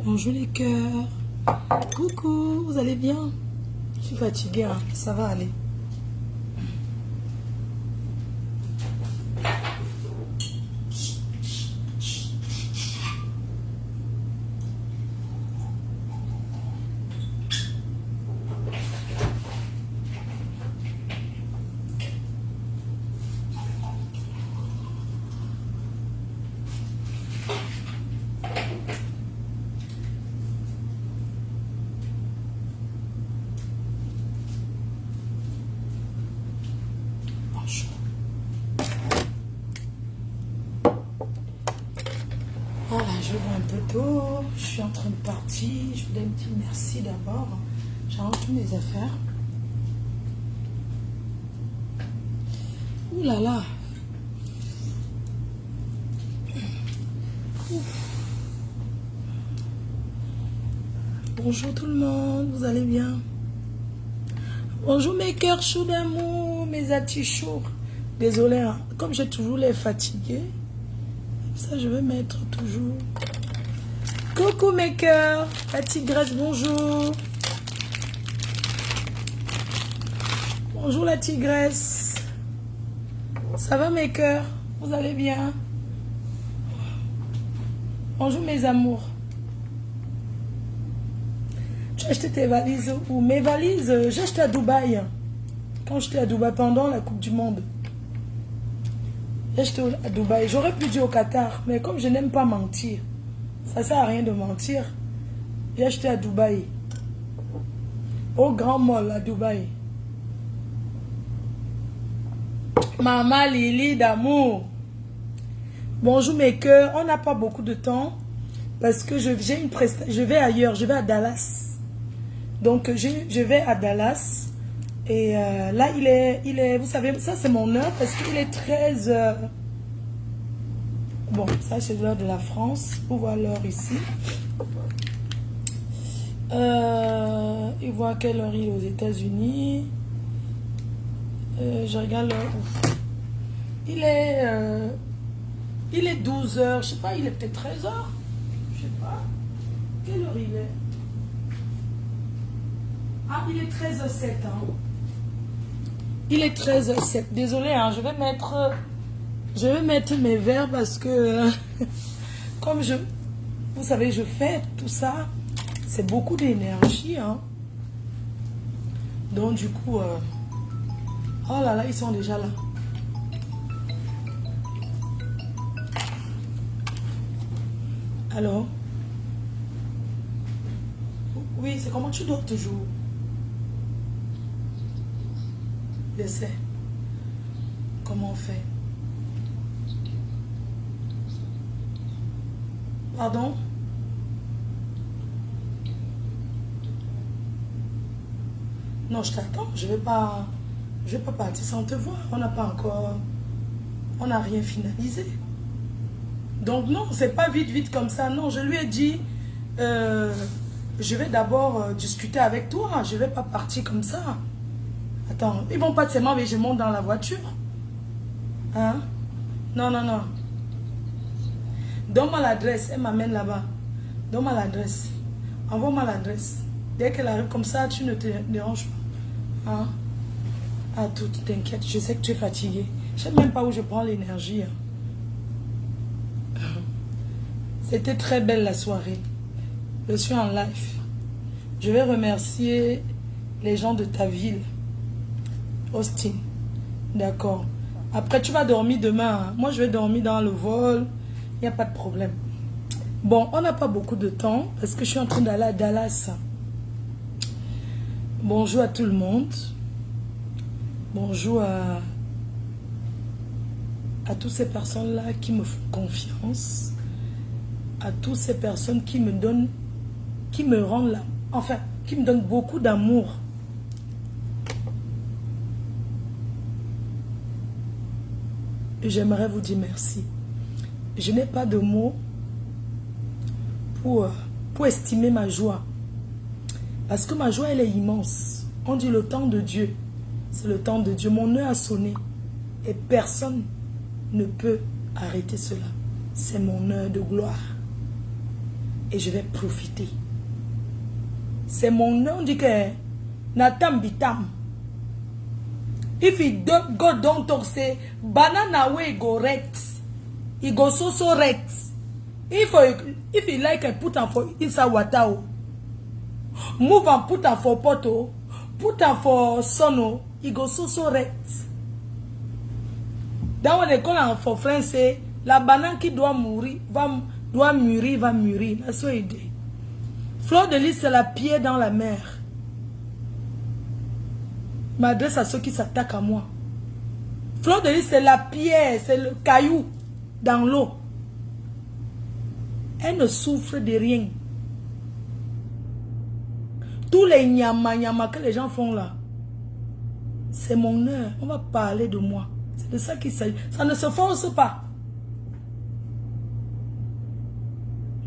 Bonjour les cœurs. Coucou, vous allez bien? Je suis fatiguée, hein. Ça va aller. Voilà, je bois un peu d'eau. Je suis en train de partir. Je voulais me dire merci d'abord. J'arrange toutes mes affaires. Ouh là là. Ouf. Bonjour tout le monde, vous allez bien? Bonjour mes cœurs chauds d'amour, mes atichours. Désolée, hein, comme j'ai toujours les fatigués, ça je vais mettre toujours. Coucou mes cœurs, la tigresse, bonjour. Bonjour la tigresse. Ça va mes cœurs? Vous allez bien? Bonjour mes amours. Tu as acheté tes valises où? Mes valises, j'ai acheté à Dubaï. Quand j'étais à Dubaï pendant la Coupe du Monde. J'ai acheté à Dubaï. J'aurais pu dire au Qatar, mais comme je n'aime pas mentir, ça sert à rien de mentir. J'ai acheté à Dubaï. Au Grand Mall à Dubaï. Maman Lily d'amour. Bonjour mes cœurs. On n'a pas beaucoup de temps parce que j'ai une prestation. Je vais ailleurs. Je vais à Dallas. Donc je vais à Dallas. Et là il est. Vous savez, ça c'est mon heure parce qu'il est 13h. Bon, ça c'est l'heure de la France. Pour voir l'heure ici. Il voit quelle heure il est aux États-Unis. Je regarde l'heure. Il est 12h. Je sais pas, il est peut-être 13h. Je sais pas. Quelle heure il est? Ah, il est 13h07. Hein. Il est 13h07. Désolé, hein, je vais mettre mes verres parce que comme vous savez, je fais tout ça. C'est beaucoup d'énergie. Hein. Donc du coup, oh là là, ils sont déjà là. Alors? Oui, c'est comment tu dors toujours? Je sais. Comment on fait? Pardon? Non, je t'attends. Je vais pas partir sans te voir. On n'a pas encore... On n'a rien finalisé. Donc non, c'est pas vite comme ça. Non, je lui ai dit... je vais d'abord discuter avec toi. Je vais pas partir comme ça. Attends, ils vont pas de mais je monte dans la voiture. Hein? Non. Donne-moi l'adresse. Elle m'amène là-bas. Donne-moi l'adresse. Envoie-moi l'adresse. Dès qu'elle arrive comme ça, tu ne te déranges pas. Hein? Ah, tout, t'inquiète. Je sais que tu es fatigué. Je sais même pas où je prends l'énergie. Hein. C'était très belle la soirée. Je suis en live. Je vais remercier les gens de ta ville. Austin. D'accord. Après, tu vas dormir demain. Hein. Moi, je vais dormir dans le vol. Il n'y a pas de problème. Bon, on n'a pas beaucoup de temps parce que je suis en train d'aller à Dallas. Bonjour à tout le monde. Bonjour à toutes ces personnes-là qui me font confiance. À toutes ces personnes qui me donnent, qui me rendent là. Enfin, qui me donnent beaucoup d'amour. J'aimerais vous dire merci. Je n'ai pas de mots pour estimer ma joie. Parce que ma joie, elle est immense. On dit le temps de Dieu. C'est le temps de Dieu. Mon heure a sonné. Et personne ne peut arrêter cela. C'est mon heure de gloire. et je vais profiter. C'est mon nom dit que Natam Bitam. If he don't go don't talk say banana way go rect. He go so rect. If he like I put am for inside water. Move and put am for poto. Put am for sono. He go so rect. That when they call am for French say la banane qui doit mûrir va mûrir. That's what il dit. Fleur de lys c'est la pierre dans la mer. Je m'adresse à ceux qui s'attaquent à moi. Fleur de lys c'est la pierre, c'est le caillou dans l'eau. Elle ne souffre de rien. Tous les nyama que les gens font là, c'est mon heure. On va parler de moi. C'est de ça qu'il s'agit. Ça ne se force pas.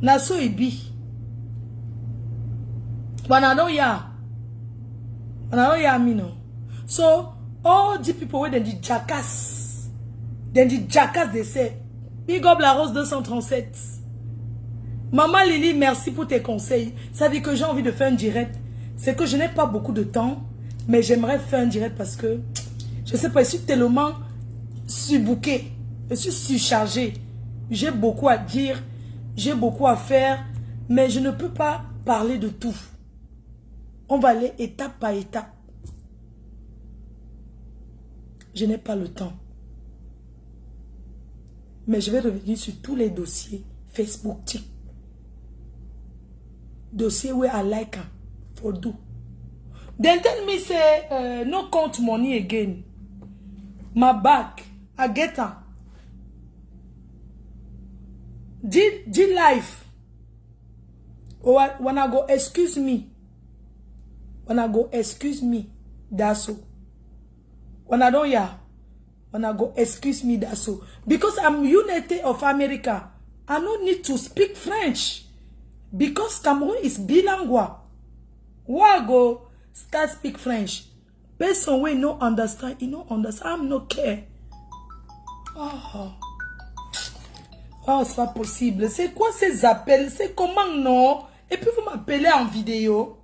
Naso Ibi. Wanado ya me no. So all the people with the jackass, they say, big up la rose 237. Maman Lily, merci pour tes conseils. Ça dit que j'ai envie de faire un direct. C'est que je n'ai pas beaucoup de temps, mais j'aimerais faire un direct parce que je sais pas, je suis tellement surbooké, je suis surchargé. J'ai beaucoup à dire, j'ai beaucoup à faire, mais je ne peux pas parler de tout. On va aller étape par étape. Je n'ai pas le temps. Mais je vais revenir sur tous les dossiers Facebook, TikTok. Dossier where I like her for do. Then tell me say no count money again. My back, I get her. G life. Or when I go excuse me. When I go excuse me, that's so. When I don't hear, when I go excuse me, that's so. Because I'm United of America, I don't need to speak French. Because Cameroon is bilingual. Why I go start speak French? Person we no understand, you no understand, I'm no care. Oh, c'est pas possible. C'est quoi ces appels? C'est comment non? Et puis vous m'appelez en vidéo.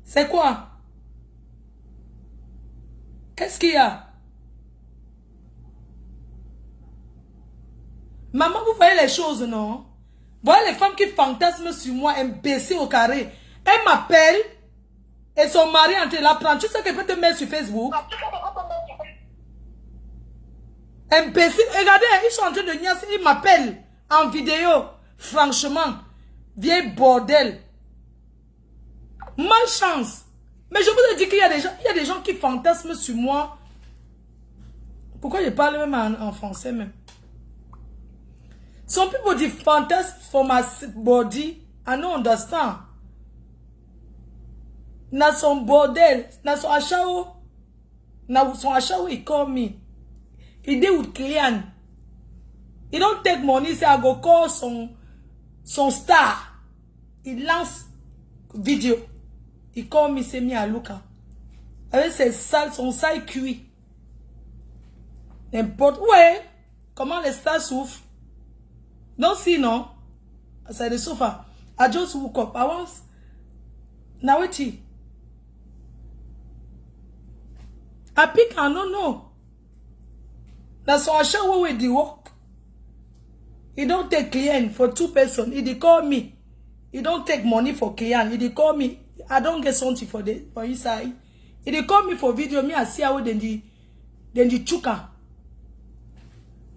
C'est quoi? Qu'est-ce qu'il y a? Maman, vous voyez les choses, non? Vous voyez les femmes qui fantasment sur moi, imbécile au carré. Elles m'appellent et son mari en train de la prendre. Tu sais qu'elle peut te mettre sur Facebook? Imbécile. Regardez, ils sont en train de niaiser. Ils m'appellent en vidéo. Franchement, vieille bordel. Malchance. Mais je vous ai dit qu'il y a des gens qui fantasment sur moi. Pourquoi je parle même en français même? Some people they fantasm for my body. I don't understand. Na some bordel. Na some ashawo. Na some ashawo he call me. He deal with client. He don't take money. Say I go call some star. He lance video. Il call me, c'est mis à Luca. Avec ses salles, son sale cuit. N'importe. Ouais. Comment les stars souffrent. Don't see, no. I said the sofa. I just woke up. I was. Now wait. I pick and no no. That's why I show with the work. He don't take client for 2 persons. He call me. He don't take money for client. He call me. I don't get something for inside. He call me for video. Me I see how then the chuka.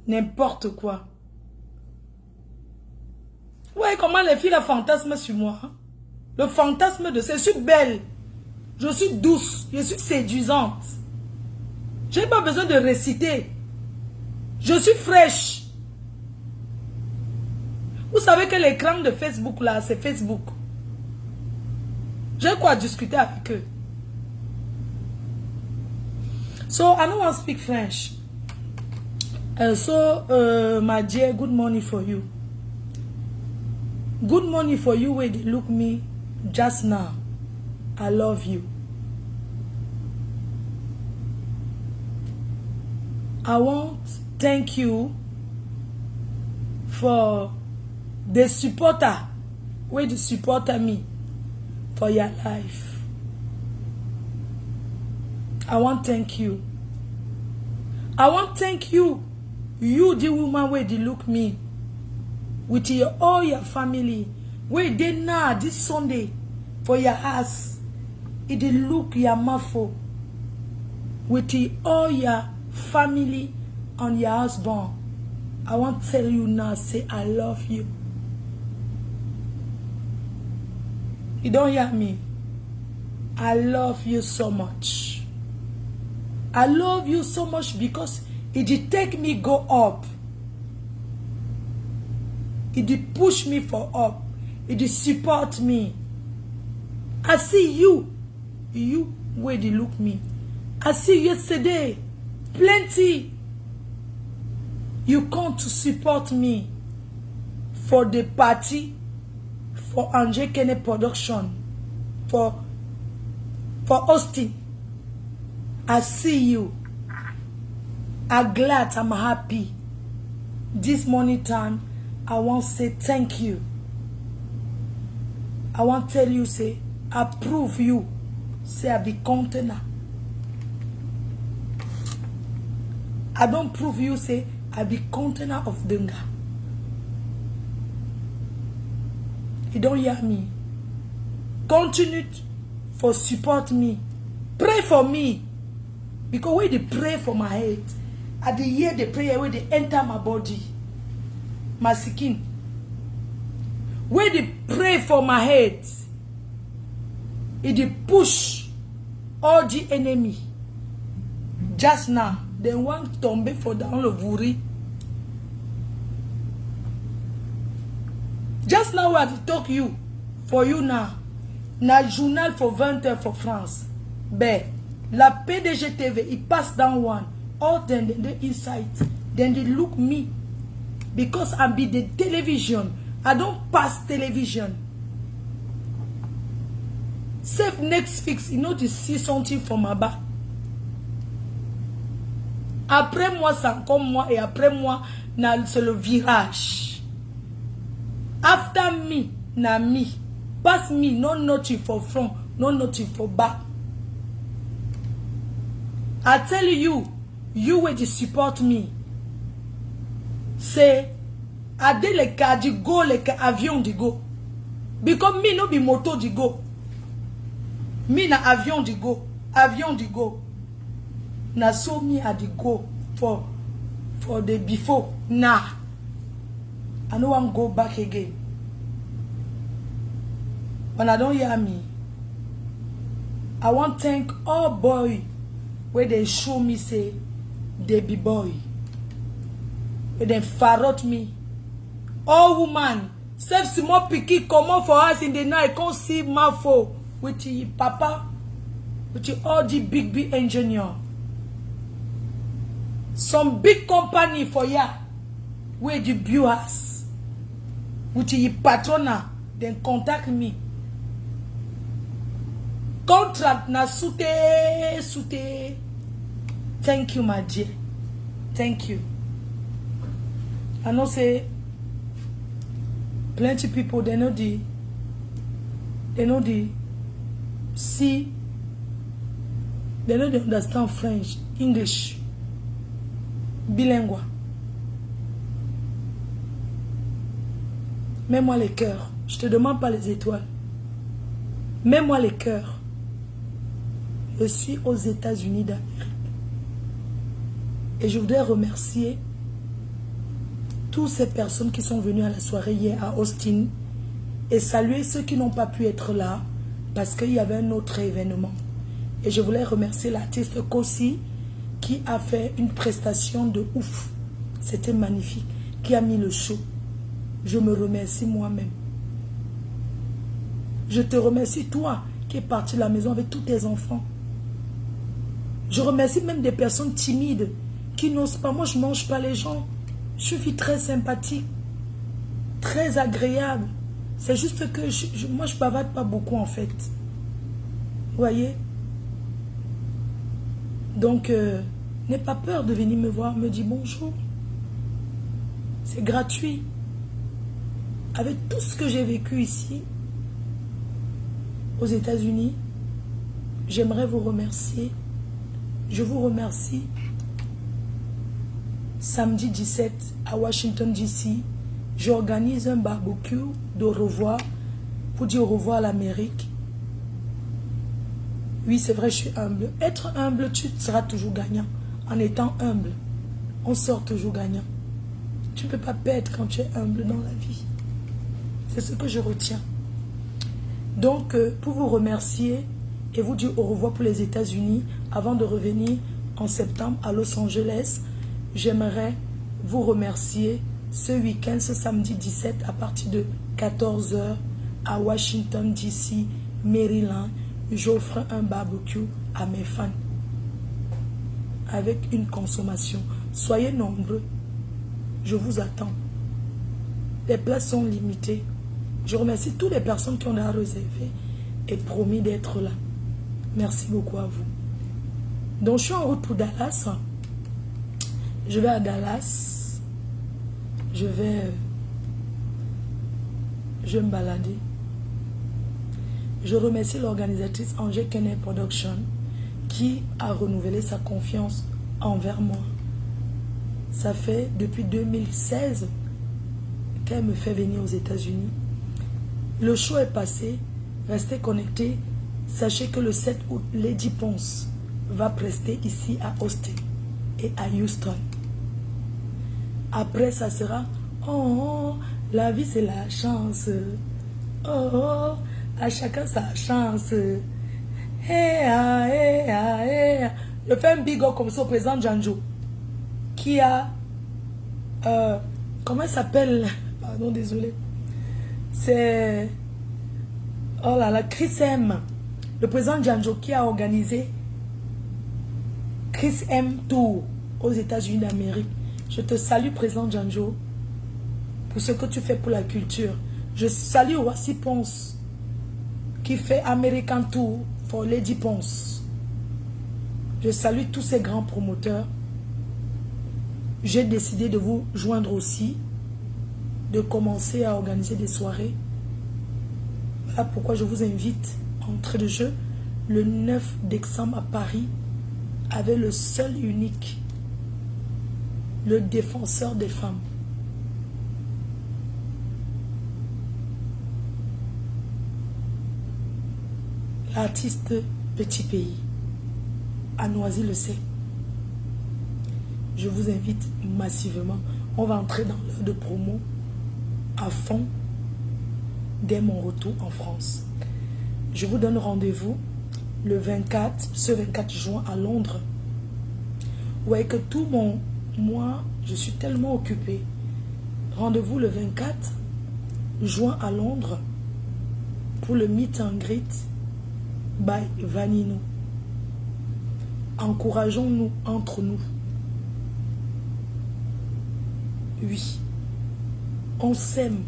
N'importe quoi. Ouais, comment les filles la fantasme sur moi. Hein? Le fantasme de je suis belle. Je suis douce. Je suis séduisante. Je n'ai pas besoin de réciter. Je suis fraîche. Vous savez que l'écran de Facebook là, c'est Facebook. J'ai quoi discuter avec eux. So, I don't want to speak French. My dear, good morning for you. Good morning for you where they look me just now. I love you. I want to thank you for the supporter, where the supporter me for your life. I want to thank you. I want to thank you, you the woman where they look me, with all your family, where they now this Sunday for your house, it they look your mouth with all your family and your husband. I want to tell you now, say I love you. You don't hear me? I love you so much. I love you so much because it did take me go up. It did push me for up. It did support me. I see you where they look me. I see yesterday, plenty. You come to support me for the party, for Andre Kene production, for Austin. I see you. I'm glad, I'm happy. This morning time, I want to say thank you. I want to tell you, say, I prove you. Say, I be container. I don't prove you, say, I be container of Denga. You don't hear me? Continue for support me. Pray for me. Because when they pray for my head, at the year they pray, when they enter my body, my skin. When they pray for my head, it push all the enemy. Just now, they want to tomber for down the vuri. Just now, I talk you for you now. Na journal for 20h for France. Ben, la PDG TV, it pass down one. All then they inside. Then they look me. Because I be the television. I don't pass television. Safe next fix, you know, to see something from my back. Après moi, c'est comme moi. Et après moi, c'est le virage. After me, na me. Pass me, no nothing for front, no nothing for back. I tell you, you will support me. Say, I did like car di go, like avion di go. Because me no be moto di go. Me na avion di go. Avion di go. Na so me a di go for the before. Nah. I don't want to go back again. When I don't hear me, I want to thank all boy where they show me say they be boy. Where they farrot me. All woman, self small picky come up for us in the night, can't see my phone with the papa, with the all the big engineer. Some big company for ya where the viewers with the patrona, then contact me. Contract na sute. Thank you, my dear. Thank you. I know say plenty people they know the see, they know they understand French, English, bilingue. Mets-moi les cœurs. Je te demande pas les étoiles. Mets-moi les cœurs. Je suis aux États-Unis d'Amérique. Et je voudrais remercier toutes ces personnes qui sont venues à la soirée hier à Austin et saluer ceux qui n'ont pas pu être là parce qu'il y avait un autre événement. Et je voulais remercier l'artiste Kossi qui a fait une prestation de ouf. C'était magnifique. Qui a mis le show. Je me remercie moi-même. Je te remercie toi qui es parti de la maison avec tous tes enfants. Je remercie même des personnes timides qui n'osent pas. Moi, je ne mange pas les gens. Je suis très sympathique, très agréable. C'est juste que moi, je ne bavarde pas beaucoup en fait. Vous voyez? Donc, N'aie pas peur de venir me voir, me dire bonjour. C'est gratuit. Avec tout ce que j'ai vécu ici, aux États-Unis, j'aimerais vous remercier. Je vous remercie. Samedi 17 à Washington, D.C., j'organise un barbecue d'au revoir pour dire au revoir à l'Amérique. Oui, c'est vrai, je suis humble. Être humble, tu seras toujours gagnant. En étant humble, on sort toujours gagnant. Tu ne peux pas perdre quand tu es humble dans la vie. C'est ce que je retiens. Donc, pour vous remercier et vous dire au revoir pour les États-Unis, avant de revenir en septembre à Los Angeles, j'aimerais vous remercier ce week-end, ce samedi 17, à partir de 14 h à Washington, D.C., Maryland. J'offre un barbecue à mes fans avec une consommation. Soyez nombreux. Je vous attends. Les places sont limitées. Je remercie toutes les personnes qui ont déjà réservé et promis d'être là. Merci beaucoup à vous. Donc, je suis en route pour Dallas. Je vais à Dallas. Je vais me balader. Je remercie l'organisatrice Angé Kenneth Production qui a renouvelé sa confiance envers moi. Ça fait depuis 2016 qu'elle me fait venir aux États-Unis. Le show est passé. Restez connectés. Sachez que le 7 août, Lady Ponce va prester ici à Austin et à Houston. Après, ça sera « Oh, la vie c'est la chance. Oh, à chacun sa chance. » Je fais un big up comme ça au président Janjo qui a comment il s'appelle, pardon, désolé, c'est oh là là, Chris M, le président Janjo qui a organisé Chris M Tour aux États-Unis d'Amérique. Je te salue, président Janjo, pour ce que tu fais pour la culture. Je salue Roissy Ponce qui fait American Tour for Lady Ponce. Je salue tous ces grands promoteurs. J'ai décidé de vous joindre aussi, de commencer à organiser des soirées. Voilà pourquoi je vous invite en entrée de jeu le 9 décembre à Paris avec le seul et unique, le défenseur des femmes. L'artiste Petit Pays, à Noisy-le-Sec. Je vous invite massivement. On va entrer dans l'heure de promo à fond dès mon retour en France. Je vous donne rendez-vous le 24, ce 24 juin à Londres. Vous voyez que tout mon mois, je suis tellement occupée. Rendez-vous le 24 juin à Londres pour le meet and greet by Vanino. Encourageons-nous entre nous. Oui, on s'aime.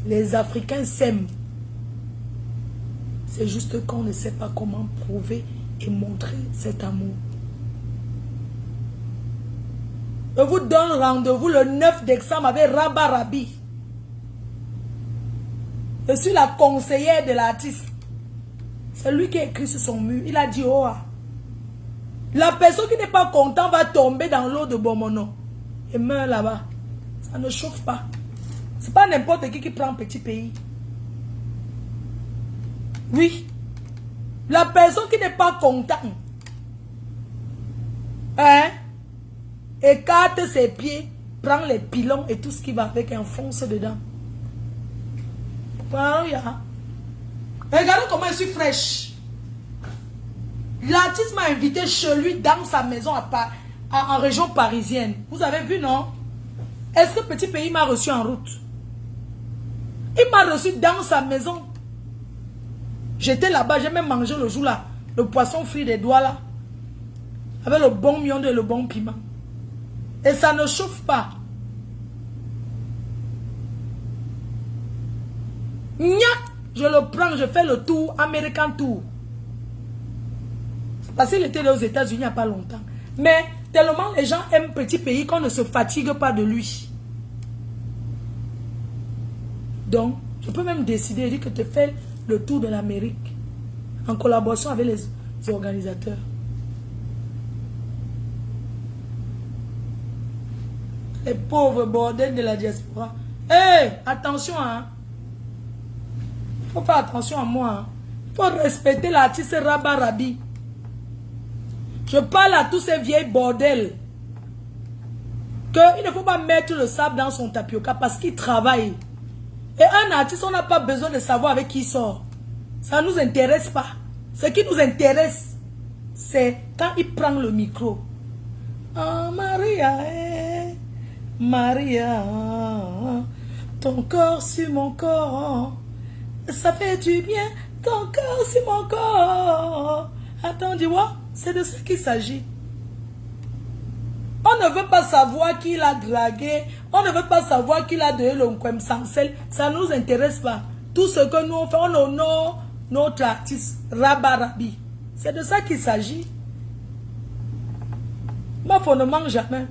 Les Africains s'aiment. C'est juste qu'on ne sait pas comment prouver et montrer cet amour. Je vous donne rendez-vous le 9 décembre avec Rabba Rabi. Je suis la conseillère de l'artiste. C'est lui qui a écrit sur son mur. Il a dit, oh, la personne qui n'est pas content va tomber dans l'eau de Bomono et meurt là-bas. Ça ne chauffe pas. C'est pas n'importe qui prend Petit Pays. Oui. La personne qui n'est pas content, hein, écarte ses pieds, prend les pilons et tout ce qui va avec et enfonce dedans. Regardez comment je suis fraîche. L'artiste m'a invité chez lui dans sa maison en région parisienne. Vous avez vu, non? Est-ce que Petit Pays m'a reçu en route? Il m'a reçu dans sa maison. J'étais là-bas, j'ai même mangé le jour là, le poisson frit des doigts là, avec le bon mion et le bon piment. Et ça ne chauffe pas. Nya, je le prends, je fais le tour, American Tour. Parce qu'il était là aux États-Unis il n'y a pas longtemps. Mais tellement les gens aiment petit pays qu'on ne se fatigue pas de lui. Donc, je peux même décider, dire que tu fais le tour de l'Amérique en collaboration avec les organisateurs. Les pauvres bordels de la diaspora. Hé, attention, hein. Il faut faire attention à moi. Hein. Il faut respecter l'artiste Rabba Rabi. Je parle à tous ces vieilles bordels. Il ne faut pas mettre le sable dans son tapioca parce qu'il travaille. Et un artiste, on n'a pas besoin de savoir avec qui il sort. Ça ne nous intéresse pas. Ce qui nous intéresse, c'est quand il prend le micro. Ah, Maria, Maria, ton corps sur mon corps, ça fait du bien, ton corps sur mon corps. Attends, dis-moi, c'est de ça qu'il s'agit. On ne veut pas savoir qui l'a dragué, on ne veut pas savoir qui l'a donné le Nkwem Sansel, ça ne nous intéresse pas. Tout ce que nous on fait, on honore notre artiste, Rabba Rabi. C'est de ça qu'il s'agit. Ma femme ne mange jamais.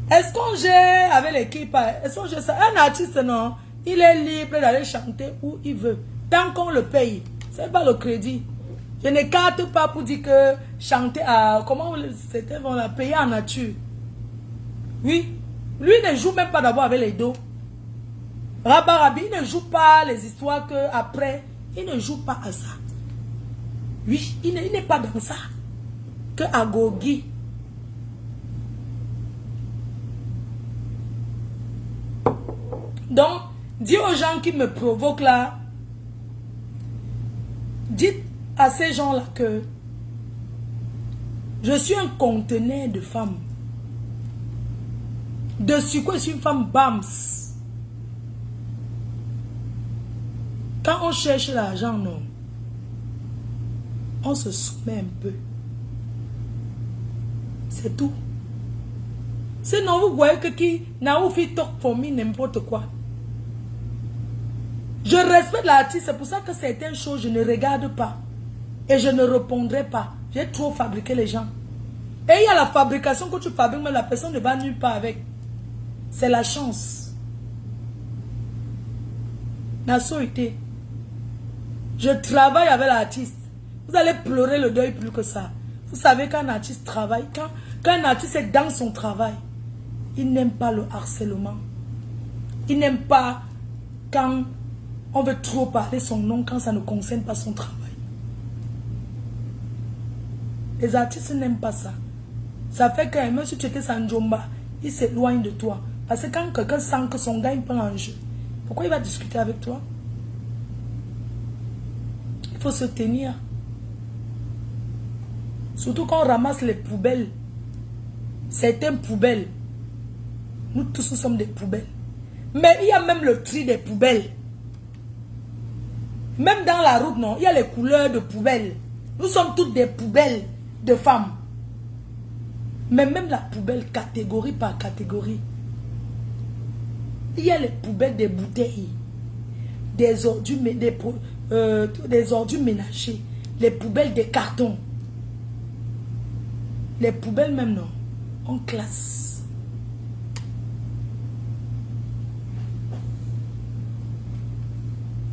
Est-ce qu'on gère avec l'équipe? Est-ce qu'on gère ça? Un artiste, non, il est libre d'aller chanter où il veut. Tant qu'on le paye. C'est pas le crédit. Je n'écarte pas pour dire que chanter à... Comment c'était? On l'a payé en nature. Oui. Lui ne joue même pas d'abord avec les dos. Rabba Rabi, il ne joue pas les histoires que après. Il ne joue pas à ça. Oui, il n'est pas dans ça. Que à Gogi. Donc, dis aux gens qui me provoquent là, dites à ces gens-là que je suis un conteneur de femmes. Dessus quoi, je suis une femme bams. Quand on cherche l'argent, non, on se soumet un peu. C'est tout. Sinon, vous voyez que qui n'a pas fait talk pour moi n'importe quoi. Je respecte l'artiste, c'est pour ça que certaines choses, je ne regarde pas. Et je ne répondrai pas. J'ai trop fabriqué les gens. Et il y a la fabrication que tu fabriques, mais la personne ne va nulle part avec. C'est la chance. La société. Je travaille avec l'artiste. Vous allez pleurer le deuil plus que ça. Vous savez qu'un artiste travaille, quand un artiste est dans son travail, il n'aime pas le harcèlement. Il n'aime pas quand on veut trop parler son nom quand ça ne concerne pas son travail. Les artistes n'aiment pas ça. Ça fait que même si tu étais Sanjomba, il s'éloigne de toi. Parce que quand quelqu'un sent que son gars il prend en jeu, pourquoi il va discuter avec toi? Il faut se tenir. Surtout quand on ramasse les poubelles. Certaines poubelles. Nous tous nous sommes des poubelles. Mais il y a même le tri des poubelles. Même dans la route, non, il y a les couleurs de poubelles. Nous sommes toutes des poubelles de femmes. Mais même la poubelle, catégorie par catégorie. Il y a les poubelles des bouteilles, des ordures, des ordures ménagées, les poubelles des cartons. Les poubelles même, non, on classe.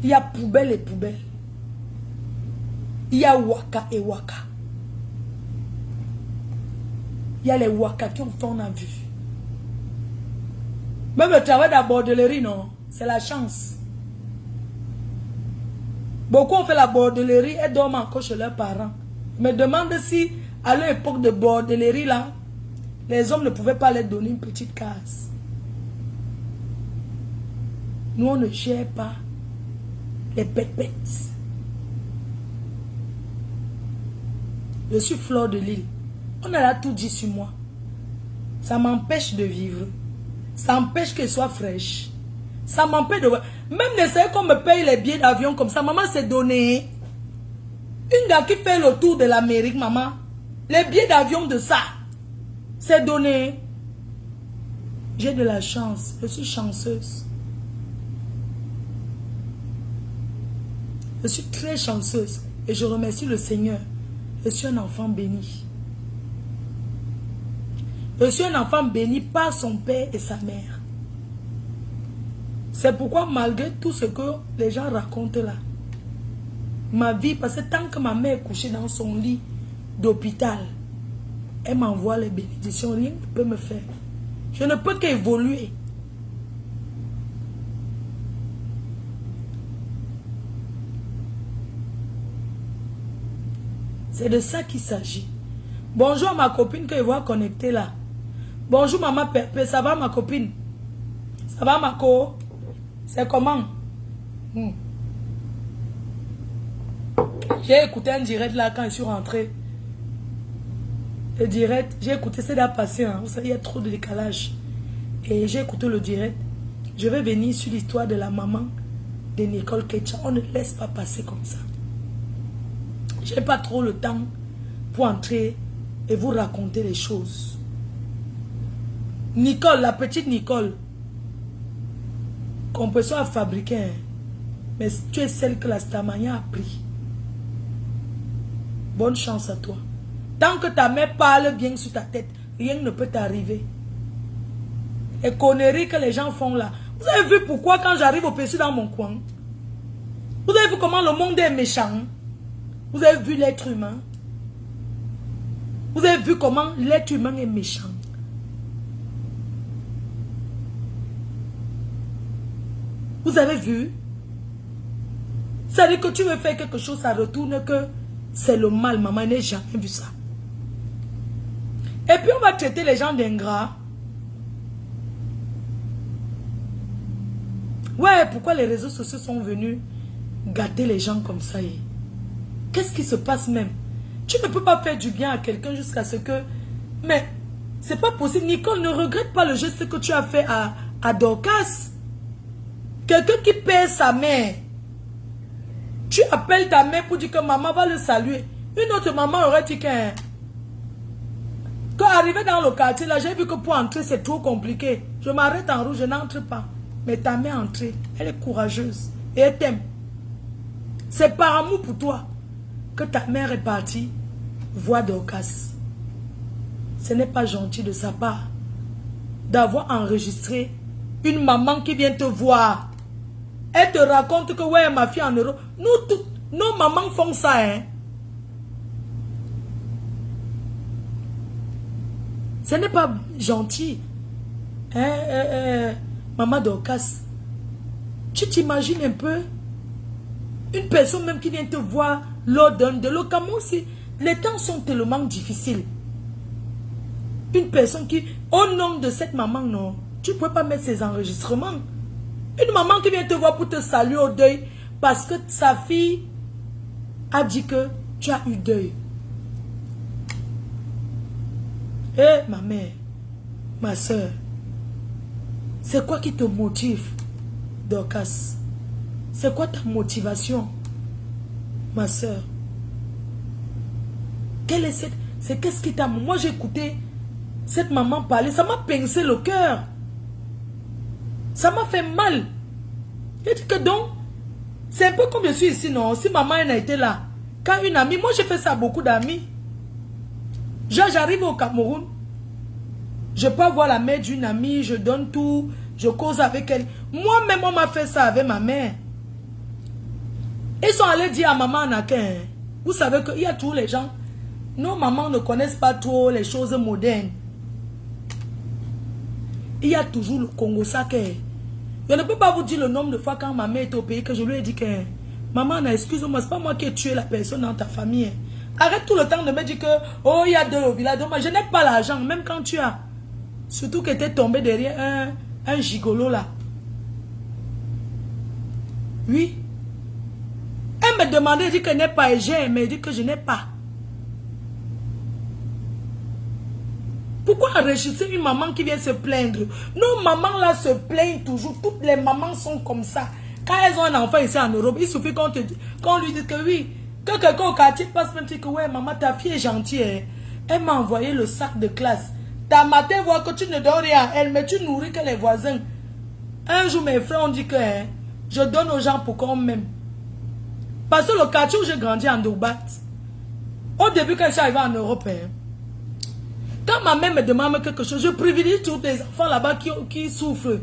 Il y a poubelle et poubelle. Il y a waka et waka. Il y a les waka qui ont fait, on a vu. Même le travail de la bordellerie, non, c'est la chance. Beaucoup ont fait la bordellerie et dorment encore chez leurs parents. Me demande si, à l'époque de bordellerie, là, les hommes ne pouvaient pas leur donner une petite case. Nous, on ne gère pas les pépettes. Je suis Fleur de Lille. On a tout dit sur moi. Ça m'empêche de vivre. Ça empêche qu'elle soit fraîche. Ça m'empêche de... Même d'essayer qu'on me paye les billets d'avion comme ça. Maman s'est donné. Une gars qui fait le tour de l'Amérique, maman. Les billets d'avion de ça. C'est donné. J'ai de la chance. Je suis chanceuse. Je suis très chanceuse. Et je remercie le Seigneur Je suis un enfant béni. Je suis un enfant béni par son père et sa mère. C'est pourquoi malgré tout ce que les gens racontent là, ma vie, parce que tant que ma mère est couchée dans son lit d'hôpital, elle m'envoie les bénédictions, rien ne peut me faire. Je ne peux qu'évoluer. C'est de ça qu'il s'agit. Bonjour à ma copine que je vois connectée là. Bonjour maman Pépé, ça va ma copine? Ça va ma co? C'est comment? J'ai écouté un direct là quand je suis rentrée. Le direct, j'ai écouté, c'est déjà passé. Hein. Vous savez, il y a trop de décalage. Et j'ai écouté le direct. Je vais venir sur l'histoire de la maman de Nicole Ketcha. On ne laisse pas passer comme ça. Je n'ai pas trop le temps pour entrer et vous raconter les choses. Nicole, la petite Nicole, compression à fabriquer. Mais tu es celle que la Stamania a pris. Bonne chance à toi. Tant que ta mère parle bien sur ta tête, rien ne peut t'arriver. Les conneries que les gens font là. Vous avez vu pourquoi quand j'arrive au PC dans mon coin? Vous avez vu comment le monde est méchant? Vous avez vu l'être humain? Vous avez vu comment l'être humain est méchant? Vous avez vu? Ça veut dire que tu veux faire quelque chose, ça retourne que c'est le mal. Maman n'a jamais vu ça. Et puis on va traiter les gens d'ingrats. Ouais, pourquoi les réseaux sociaux sont venus gâter les gens comme ça? Qu'est-ce qui se passe même? Tu ne peux pas faire du bien à quelqu'un jusqu'à ce que... Mais c'est pas possible. Nicole, ne regrette pas le geste que tu as fait à Dorcas. Quelqu'un qui perd sa mère. Tu appelles ta mère pour dire que maman va le saluer. Une autre maman aurait dit que... Quand arrivé dans le quartier, là, j'ai vu que pour entrer, c'est trop compliqué. Je m'arrête en rouge, je n'entre pas. Mais ta mère est entrée. Elle est courageuse. Et elle t'aime. C'est par amour pour toi que ta mère est partie voir Dorcas. Ce n'est pas gentil de sa part d'avoir enregistré une maman qui vient te voir. Elle te raconte que ouais, ma fille en Europe. Nous, toutes, nos mamans font ça, hein. Ce n'est pas gentil. Maman Dorcas, tu t'imagines un peu une personne même qui vient te voir lors d'un de l'autre. Comment aussi, les temps sont tellement difficiles. Une personne qui, au nom de cette maman, non, tu ne peux pas mettre ses enregistrements. Une maman qui vient te voir pour te saluer au deuil parce que sa fille a dit que tu as eu deuil. Eh, ma mère, ma soeur, c'est quoi qui te motive, Dorcas? C'est quoi ta motivation, ma soeur? Quelle est cette... C'est qu'est-ce qui t'a... Moi, j'ai écouté cette maman parler, ça m'a pincé le cœur. Ça m'a fait mal. J'ai dit que donc, c'est un peu comme je suis ici, non? Si maman elle a été là, quand une amie, moi j'ai fait ça à beaucoup d'amis. J'arrive au Cameroun, je peux avoir la mère d'une amie, je donne tout, je cause avec elle. Moi-même, on m'a fait ça avec ma mère. Ils sont allés dire à maman Anakin, vous savez qu'il y a tous les gens, nos mamans ne connaissent pas trop les choses modernes. Il y a toujours le Congo sacré. Je ne peux pas vous dire le nombre de fois quand ma mère est au pays que je lui ai dit que maman, excuse-moi, c'est pas moi qui ai tué la personne dans ta famille. Arrête tout le temps de me dire que oh, il y a deux au village. Donc, je n'ai pas l'argent, même quand tu as. Surtout que tu es tombé derrière un gigolo là. Oui. Elle me demandait, elle dit qu'elle n'est pas et j'ai, mais elle dit que je n'ai pas. Pourquoi enregistrer une maman qui vient se plaindre? Nos mamans là se plaignent toujours. Toutes les mamans sont comme ça. Quand elles ont un enfant ici en Europe, il suffit qu'on lui dise que oui. Que quelqu'un au quartier passe même dit que ouais, maman, ta fille est gentille. Hein. Elle m'a envoyé le sac de classe. Ta matin voit que tu ne donnes rien à elle, mais tu nourris que les voisins. Un jour, mes frères ont dit que hein, je donne aux gens pour qu'on m'aime. Parce que le quartier où j'ai grandi en Doubat, Au début, quand je suis arrivée en Europe, hein, quand ma mère me demande quelque chose, je privilégie tous les enfants là-bas qui souffrent.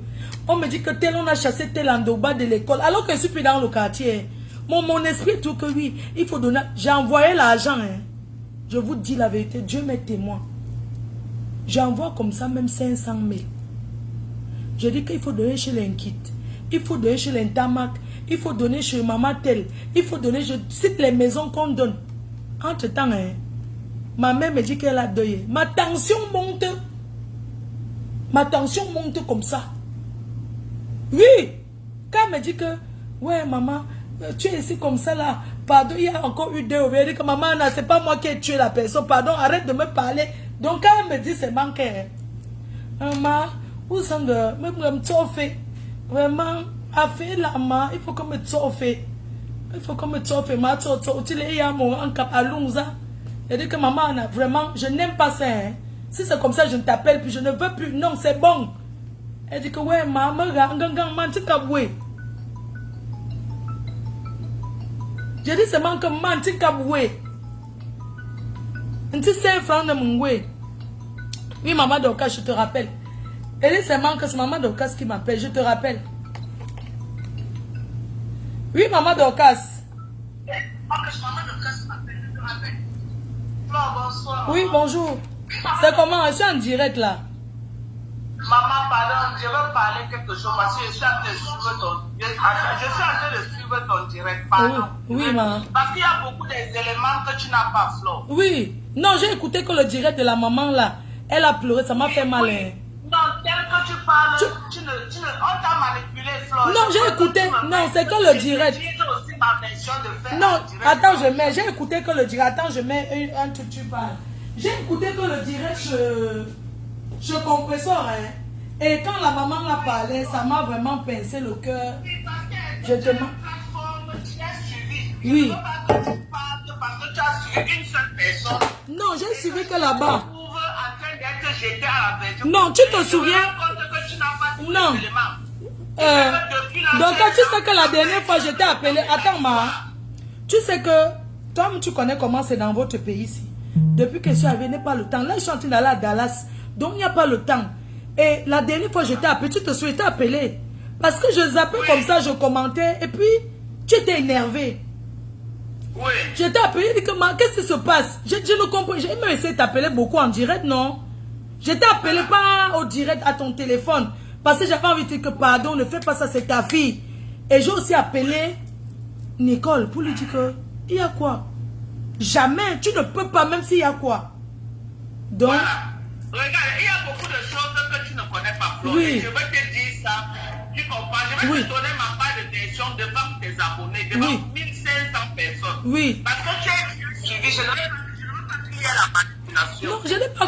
On me dit que tel, on a chassé tel en bas de l'école. Alors que je suis plus dans le quartier. Mon esprit trouve que oui, il faut donner. J'ai envoyé l'argent. Hein. Je vous dis la vérité, Dieu m'est témoin. J'envoie comme ça même 500 000. Je dis qu'il faut donner chez l'Inkit. Il faut donner chez l'Intamac. Il faut donner chez Maman Tel. Il faut donner, je cite les maisons qu'on donne. Entre-temps, hein, ma mère me dit qu'elle a deuil. Ma tension monte. Ma tension monte comme ça. Oui. Quand elle me dit que, ouais, maman, tu es ici comme ça là. Pardon, il y a encore eu deux. Elle dit que maman, c'est pas moi qui ai tué la personne. Pardon, arrête de me parler. Donc, quand elle me dit c'est manqué. Maman, où sont de me fait. Vraiment, a fait la main. Il faut que me sauve. Il faut que me sauve. Ma sauve. Tu l'es à mon en cap à Lunza. Elle dit que maman, vraiment, je n'aime pas ça. Hein. Si c'est comme ça, je ne t'appelle plus. Je ne veux plus. Non, c'est bon. Elle dit que ouais, maman, tu caboué. Je dis seulement que man, tu caboué. Tu sais, franc de mon way. Oui, maman Dorcas, je te rappelle. Elle dit seulement que c'est maman Dorcas qui m'appelle. Je te rappelle. Oui, maman Dorcas. Bonsoir. Oui, bonjour. C'est comment? Je suis en direct là. Maman, pardon, je veux parler quelque chose parce que je suis en train de suivre ton direct. Pardon. Oui, maman. Parce qu'il y a beaucoup d'éléments que tu n'as pas, Flo. Oui. Non, j'ai écouté que le direct de la maman là, elle a pleuré, ça m'a fait mal. Hein. Non, tel que tu parles, on t'a manipulé, Flo. Non, j'ai écouté. Non, c'est que le direct. Aussi ma version de faire non, direct. attends, je mets. J'ai écouté que le direct. Attends, je mets un truc, tu parles. J'ai écouté que le direct, je compresseur, hein. Et quand la maman l'a parlé, ça m'a vraiment pincé le cœur. Je te demande. Oui. Parce que tu as suivi une seule personne. Non, j'ai suivi que là-bas. Non, tu te souviens? Non. Donc, tu sais que la dernière fois, je t'ai appelé. Attends, ma. Tu sais que, toi, tu connais comment c'est dans votre pays ici. Depuis que je suis arrivé, il n'y a pas le temps. Là, je suis en train d'aller à Dallas. Donc, il n'y a pas le temps. Et la dernière fois, je t'ai appelé. Tu te souviens, je t'ai appelé. Parce que je zappais comme ça, je commentais. Et puis, tu étais énervé. Oui. Je t'ai appelé, je dis que, qu'est-ce qui se passe? Je ne comprends pas. J'ai même essayé de t'appeler beaucoup en direct, non? Je t'ai appelé pas au direct à ton téléphone. Parce que j'avais envie de dire que, pardon, ne fais pas ça, c'est ta fille. Et j'ai aussi appelé Nicole pour lui dire que, il y a quoi? Jamais, tu ne peux pas, même s'il y a quoi. Donc, voilà. Regarde, il y a beaucoup de choses que tu ne connais pas, Flo. Oui. Et je vais te dire ça. Tu comprends? Je vais te donner ma part de version devant tes abonnés, devant 1500 personnes. Oui. Parce que tu as suivi, je ne veux pas qu'il y ait la manipulation. Non, je n'ai pas.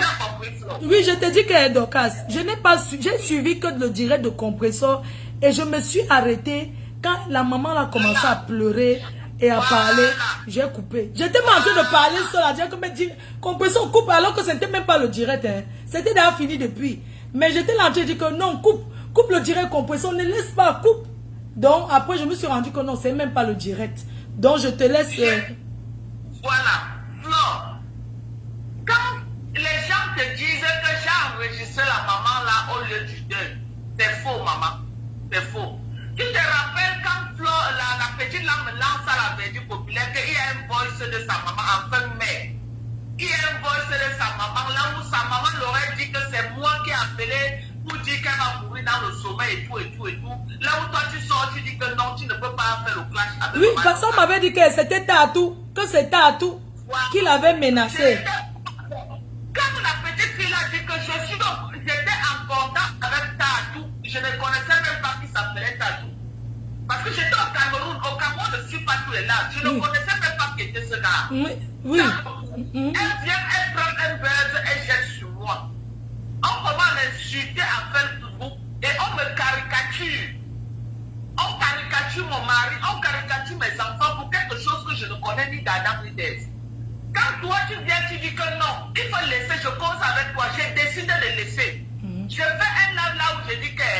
Oui, je te dis que Dorcas, je n'ai pas j'ai suivi que le direct de compresseur et je me suis arrêtée quand la maman a commencé à pleurer et à parler. J'ai coupé. J'étais en train de parler seul à dire que me dit compresseur coupe alors que ce n'était même pas le direct. Hein. C'était déjà fini depuis. Mais j'étais là en train de dire que non, coupe le direct compresseur, ne laisse pas, coupe. Donc après je me suis rendu que non, c'est même pas le direct. Donc je te laisse. Voilà. Non. Quand les gens te disent que j'ai enregistré la maman là au lieu du deuil, c'est faux, maman. C'est faux. Tu te rappelles quand Flo, la petite là me lance à la verdure populaire qu'il y a un voice de sa maman en fin mai. Il y a un voice de sa maman là où sa maman l'aurait dit que c'est moi qui ai appelé pour dire qu'elle va mourir dans le sommeil et tout et tout et tout. Là où toi tu sors, tu dis que non, tu ne peux pas faire le clash avec oui, maman. parce qu'on m'avait dit que c'était Tatou, qui l'avait menacé. Quand la petite fille a dit que j'étais en contact avec Tatou, je ne connaissais même pas qui s'appelait Tatou. Parce que j'étais au Cameroun. Au Cameroun, je ne suis pas tous les là. Je ne connaissais même pas qui était ce gars. Oui. Elle vient, elle prend un buzz, elle jette sur moi. On commence à m'insulter à Facebook et on me caricature. On caricature mon mari, on caricature mes enfants pour quelque chose que je ne connais ni d'Adam ni d'Ève. Quand toi tu viens, tu dis que non, il faut laisser, je cause avec toi, j'ai décidé de laisser. Je fais un live là où je dis que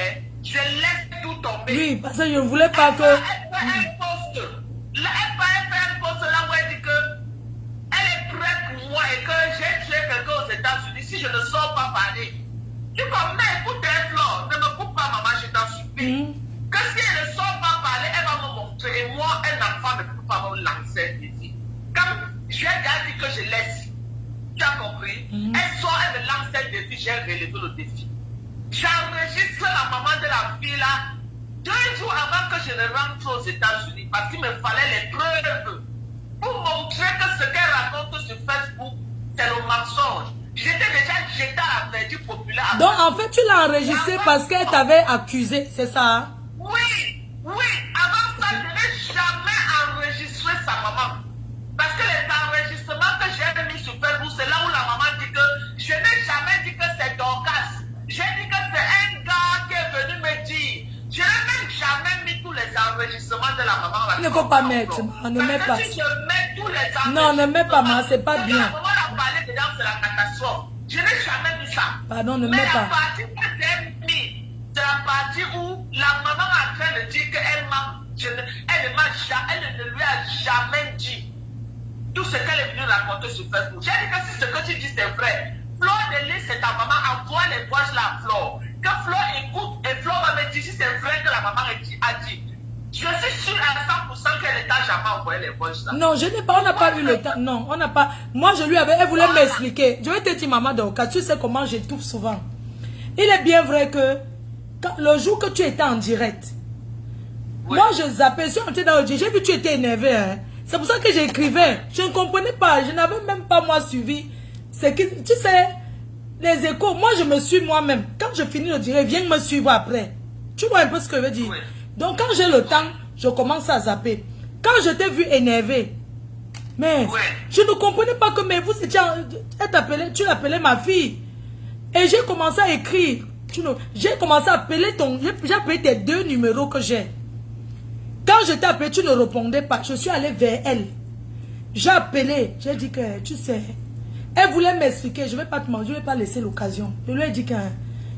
je laisse tout tomber. Oui, parce que je ne voulais pas que... Elle fait un post là où elle dit que elle est prête je ne sors pas parler. Tu comme, mais écoute, Flore, ne me coupe pas, maman, je t'en supplie. Que si elle ne sort pas parler, elle va me montrer. Et moi, un enfant ne peut pas me lancer un défi. Comme je lui ai déjà dit que je laisse, tu as compris? Elle sort, elle me lance un défi, j'ai relevé le défi. J'enregistre la maman de la fille là 2 jours avant que je ne rentre aux États-Unis parce qu'il me fallait les preuves pour montrer que ce qu'elle raconte sur Facebook, c'est le mensonge. J'étais déjà jetée à la verdure populaire. Donc en fait, tu l'as enregistré parce qu'elle t'avait accusé, c'est ça? Hein? Oui, oui. Avant ça, je n'ai jamais enregistré sa maman. Parce que les enregistrements que j'ai mis sur Facebook, c'est là où la maman dit que je n'ai jamais dit que c'est Dorcas. J'ai dit que c'est un gars qui est venu me dire. Je n'ai même jamais mis tous les enregistrements de la maman. Il ne faut pas mettre, ne mets pas. Si je mets tous les enregistrements, non, ne mets pas, c'est pas bien. La maman a parlé dedans, c'est la catastrophe. Je n'ai jamais mis ça. Pardon, ne mais mets pas. la partie que j'ai mis, c'est la partie où la maman est en train de dire qu'elle elle ne lui a jamais dit tout ce qu'elle est venue raconter sur Facebook. J'ai dit que si ce que tu dis c'est vrai, Flore de Lys, c'est ta maman, envoie les voix là à Flore. Que Flore écoute et Flore va me dire si c'est vrai que la maman a dit. Je suis sûre à 100% qu'elle n'a jamais envoyé les voix là. Non, je n'ai pas, on n'a pas eu le temps. Non, on n'a pas. Moi, je lui avais, elle voulait m'expliquer. Je vais te dire, maman Dorcas, tu sais comment j'étouffe souvent. Il est bien vrai que le jour que tu étais en direct, moi je zappais, sur un dans le j'ai vu que tu étais énervé. Hein. C'est pour ça que j'écrivais. Je ne comprenais pas, je n'avais même pas moi suivi. C'est que, tu sais, les échos, moi je me suis moi-même. Quand je finis le direct, viens me suivre après. Tu vois un peu ce que je veux dire. Oui. Donc quand j'ai le temps, je commence à zapper. Quand je t'ai vu énervé, mais je ne comprenais pas que mais vous étiez, tu l'appelais ma fille. Et j'ai commencé à écrire. J'ai commencé à appeler j'ai appelé tes 2 numéros que j'ai. Quand je t'ai appelé, tu ne répondais pas. Je suis allé vers elle. J'ai appelé. J'ai dit que, tu sais, elle voulait m'expliquer. Je ne vais pas te mentir, je ne vais pas laisser l'occasion. Je lui ai dit que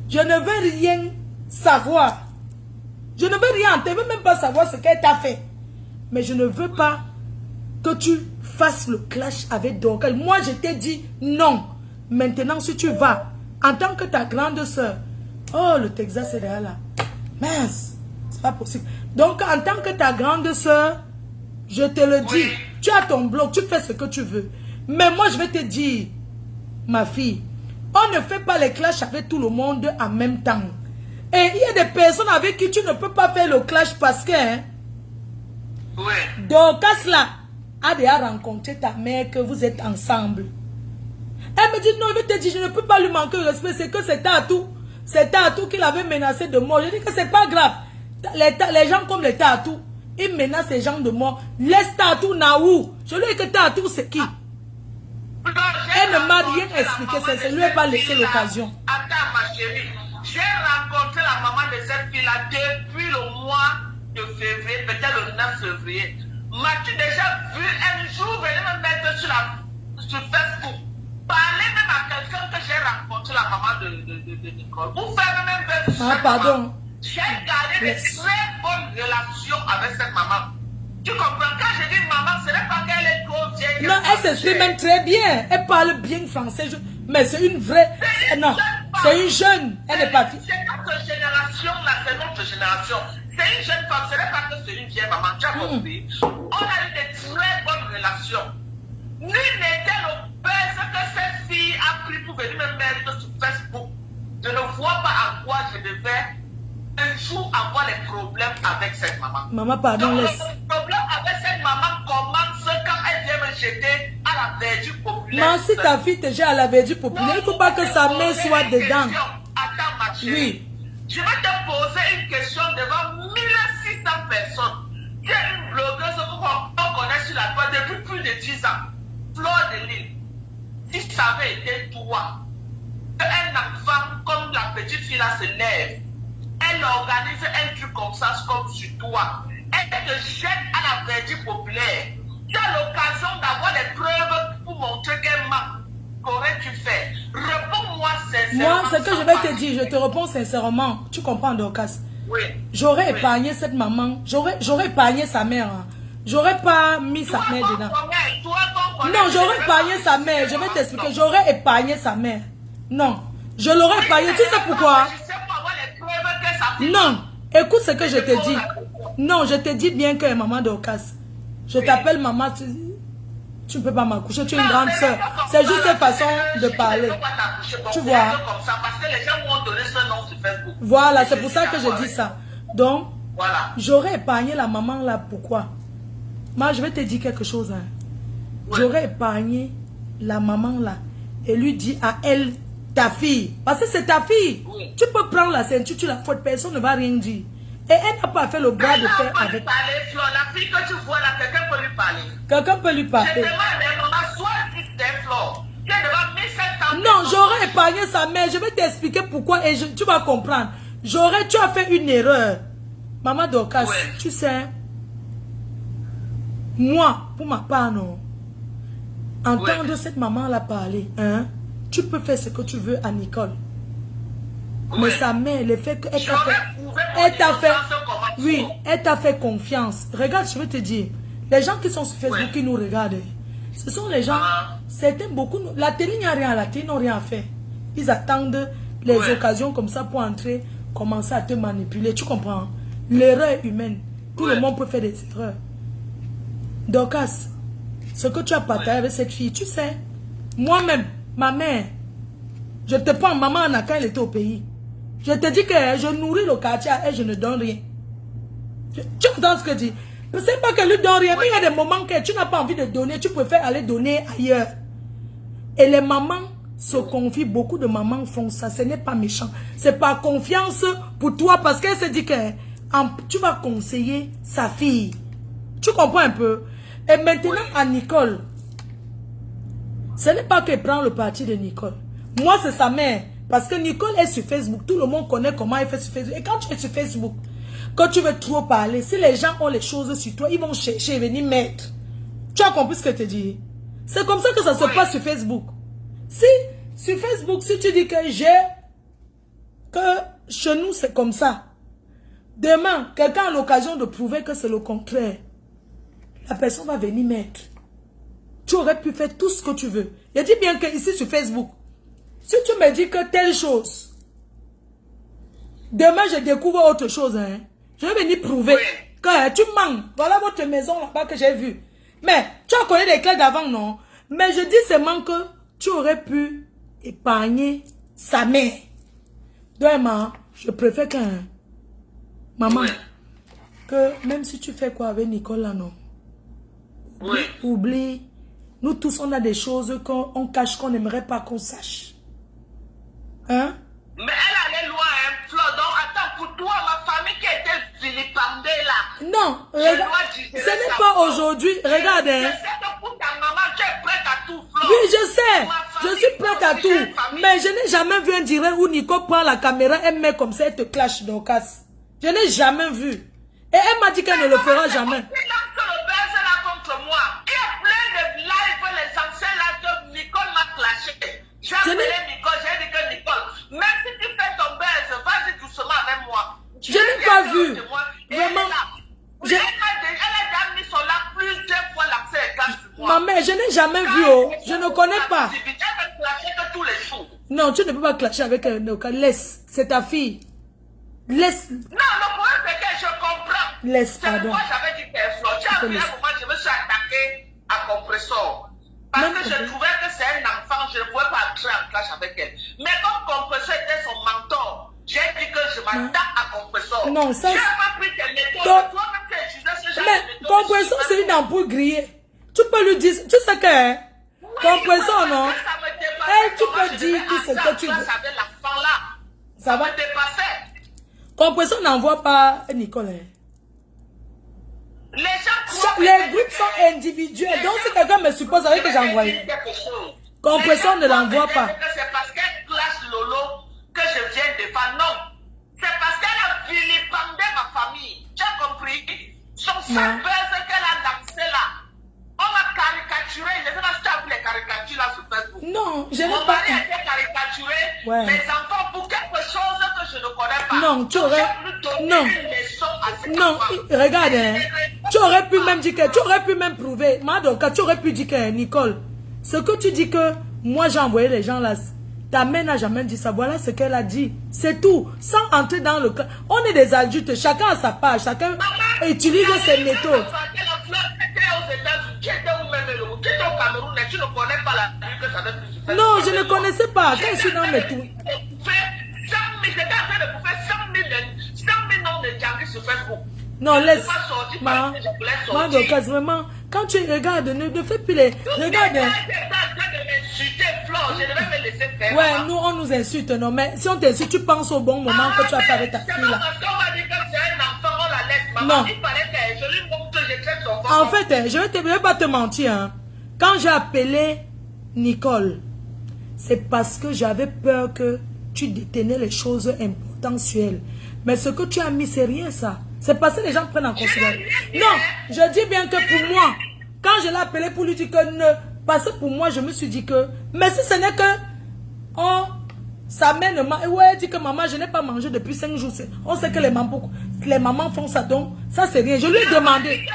je ne veux rien savoir. Je ne veux rien. Tu ne veux même pas savoir ce qu'elle t'a fait. Mais je ne veux pas que tu fasses le clash avec Dorcas. Moi, je t'ai dit non. Maintenant, si tu vas, en tant que ta grande soeur, oh, le Texas est derrière là. Mince, c'est pas possible. Donc, en tant que ta grande soeur, je te le dis, tu as ton blog, tu fais ce que tu veux. Mais moi, je vais te dire, ma fille, on ne fait pas les clashs avec tout le monde en même temps. Et il y a des personnes avec qui tu ne peux pas faire le clash parce que, hein, Dorcas là, a déjà rencontré ta mère que vous êtes ensemble. Elle me dit non, je vais te dire, je ne peux pas lui manquer de respect, c'est que c'est Tatou. C'est Tatou qui l'avait menacé de mort. Je dis que c'est pas grave. Les gens comme les Tatou, ils menacent les gens de mort. Laisse Tatou Naou. Je lui ai dit que Tatou c'est qui? Elle ne m'a rien expliqué, je ne lui ai pas laissé l'occasion. Attends ma chérie, j'ai rencontré la maman de cette fille-là depuis le mois de février, peut-être le 9 février. M'as-tu déjà vu un jour venir me mettre sur Facebook? Parler même à quelqu'un que j'ai rencontré, la maman de Nicole. Vous faites même ah, pardon. J'ai gardé de très bonnes relations avec cette maman. Tu comprends? Quand je dis maman, ce n'est pas qu'elle est trop vieille. Non, elle s'exprime même très bien. Elle parle bien français. Mais c'est une vraie. Non, c'est une jeune. Elle n'est pas. C'est notre génération, là, c'est notre génération. C'est une jeune femme, ce n'est pas que c'est une vieille maman. Tu as compris? On a eu de très bonnes relations. Nul n'était le père que cette fille a pris pour venir me mettre sur Facebook. Je ne vois pas en quoi je devais un jour avoir des problèmes avec cette maman. Maman, pardon, donc, laisse. Le problème avec cette maman commence quand elle vient me jeter à la verdure populaire. Mais si ta fille te jette à la verdure populaire, il ne faut pas que sa mère soit dedans. Attends, ma chérie. Oui. Je vais te poser une question devant 1600 personnes. Tu es une blogueuse qu'on connaît sur la toile depuis plus de 10 ans. Flore de Lys. Si ça avait été toi, un enfant comme la petite fille là se lève, elle organise un truc comme ça, comme sur toi, elle te jette à la verdure populaire. Tu as l'occasion d'avoir des preuves pour montrer qu'elle ment. Qu'aurais-tu fait? Réponds-moi sincèrement. Moi, ce que je vais te dire, je te réponds sincèrement. Tu comprends, Dorcas? Oui. J'aurais épargné cette maman. J'aurais épargné sa mère. Hein. J'aurais pas mis sa mère dedans. Non, j'aurais épargné sa mère. Je vais t'expliquer. J'aurais épargné sa mère. Non. Je l'aurais épargné. Tu sais pourquoi? Non. Écoute ce que je te dis. Non, je te dis bien que maman Dorcas. Je t'appelle maman. Tu ne peux pas m'accoucher. Tu es une grande soeur. C'est juste une façon de parler. Tu vois? Voilà, c'est pour ça que je dis ça. Donc, j'aurais épargné la maman là. Pourquoi? Moi, je vais te dire quelque chose. Hein. J'aurais épargné la maman là. Et lui dit à elle, ta fille. Parce que c'est ta fille. Oui. Tu peux prendre la ceinture, tu la fautes, personne ne va rien dire. Et elle n'a pas fait le bras de fer avec... La fille que tu vois là, quelqu'un peut lui parler. Quelqu'un peut lui parler. Je demande à soit non, j'aurais épargné sa mère. Je vais t'expliquer pourquoi et tu vas comprendre. Tu as fait une erreur. Maman Dorcas, tu sais, moi, pour ma part, non. Entendre cette maman-là parler, hein, tu peux faire ce que tu veux à Nicole. Mais sa mère, le fait qu'elle t'a fait confiance. Regarde, je vais te dire, les gens qui sont sur Facebook qui nous regardent, ce sont les gens, certains, beaucoup, la télé, il n'y a rien à la télé, ils n'ont rien à faire. Ils attendent les occasions comme ça pour entrer, commencer à te manipuler. Tu comprends? L'erreur humaine. Tout le monde peut faire des erreurs. Dorcas, ce que tu as partagé avec cette fille, tu sais, moi-même, ma mère, je te prends, maman Anna quand elle était au pays. Je te dis que je nourris le quartier et je ne donne rien. Tu entends ce que je dis? C'est pas qu'elle lui donne rien, mais il y a des moments que tu n'as pas envie de donner, tu préfères aller donner ailleurs. Et les mamans se confient, beaucoup de mamans font ça, ce n'est pas méchant. C'est par confiance pour toi parce qu'elle se dit que tu vas conseiller sa fille. Tu comprends un peu? Et maintenant à Nicole, ce n'est pas qu'elle prend le parti de Nicole. Moi c'est sa mère. Parce que Nicole est sur Facebook. Tout le monde connaît comment elle fait sur Facebook. Et quand tu es sur Facebook, quand tu veux trop parler, si les gens ont les choses sur toi, ils vont chercher et venir mettre. Tu as compris ce que je te dis? C'est comme ça que ça se passe sur Facebook. Si, sur Facebook, si tu dis que chez nous c'est comme ça, demain, quelqu'un a l'occasion de prouver que c'est le contraire, la personne va venir mettre. Tu aurais pu faire tout ce que tu veux. Je dis bien que ici sur Facebook, si tu me dis que telle chose, demain je découvre autre chose, hein, je vais venir prouver que tu mens. Voilà votre maison là-bas que j'ai vue. Mais tu as connu les clés d'avant, non? Mais je dis seulement que tu aurais pu épargner sa mère. Demain, je préfère que maman, que même si tu fais quoi avec Nicolas, non? Oublie. Nous tous, on a des choses qu'on cache, qu'on n'aimerait pas qu'on sache. Hein? Mais elle allait loin, hein, Flo. Donc, attends, pour toi, ma famille qui était vilipendée là. Non, ce n'est pas aujourd'hui. Regarde, hein. Je sais que pour ta maman, tu es prête à tout, Flo. Oui, je sais. Je suis prête à tout. Mais je n'ai jamais vu un direct où Nico prend la caméra, elle met comme ça, elle te clash Dorcas. Je n'ai jamais vu. Et elle m'a dit qu'elle ne le fera jamais. J'ai appelé Nicole, j'ai dit que Nicole, même si tu fais ton buzz, vas-y doucement avec moi. Je n'ai pas vu. Vraiment. Elle a déjà mis son là plusieurs fois l'accès sur moi. Maman, je n'ai jamais vu. Oh. Je ne connais pas. Elle va clasher que tous les jours. Non, tu ne peux pas clasher avec Noka. Laisse. C'est ta fille. Laisse. Non, le problème c'est que je comprends. Laisse, pardon. Moi, j'avais dit qu'elle flotte. Tu as vu un moment, je me suis attaqué à Compressor. Parce que je trouvais que c'est un enfant, je ne pouvais pas entrer en clash avec elle. Mais comme Compressor était son mentor, j'ai dit que je m'attaque à Compressor. Non, ça c'est... Mais Compressor, c'est une ampoule grillée. Tu peux lui dire, tu sais que Compressor, non? Elle, tu peux dire tout ce que tu veux. Ça va dépasser. Compressor n'envoie pas Nicole. Les groupes sont individuels. Donc si quelqu'un me suppose avec que j'ai envoyé, Compressor ne l'envoie pas. C'est parce qu'elle classe Lolo que je viens défendre. Non. C'est parce qu'elle a vilipendé ma famille. Tu as compris? Son seul buzz qu'elle a dansé là. On m'a caricaturé. Je ne sais pas si tu as vu les caricatures là sur Facebook. Non, je n'ai Mon pas. mari a été caricaturé. Mes enfants pour quelque chose que je ne connais pas. Non, tu aurais. Non. Non, regarde. Hein. Tu aurais pu même dire que. Tu aurais pu même prouver. Madoka, tu aurais pu dire que Nicole, ce que tu dis que moi j'ai envoyé les gens là, Ta mère n'a jamais dit ça. Voilà ce qu'elle a dit. C'est tout. Sans entrer dans le cas. On est des adultes. Chacun a sa page. Chacun utilise ses méthodes. Non, je ne connaissais pas. Quand je suis dans mes tout. Non, laisse. Vraiment, quand tu regardes, ne fais plus les... Regarde. Ouais, nous, on nous insulte, non, mais si on t'insulte, tu penses au bon moment que tu as fait avec ta fille, là. Non. En fait, je vais pas te mentir, hein. Quand j'ai appelé Nicole, c'est parce que j'avais peur que tu détenais les choses importantes sur elle. Mais ce que tu as mis, c'est rien, ça. C'est parce que les gens prennent en considération. Non, je dis bien que pour moi, quand je l'ai appelé pour lui dire que ne... Parce que pour moi, je me suis dit que... Mais si ce n'est que... Oh, sa mère ne mange... Ouais, elle dit que maman, je n'ai pas mangé depuis 5 jours. On sait que les mamans font ça, donc ça, c'est rien. Je lui ai demandé...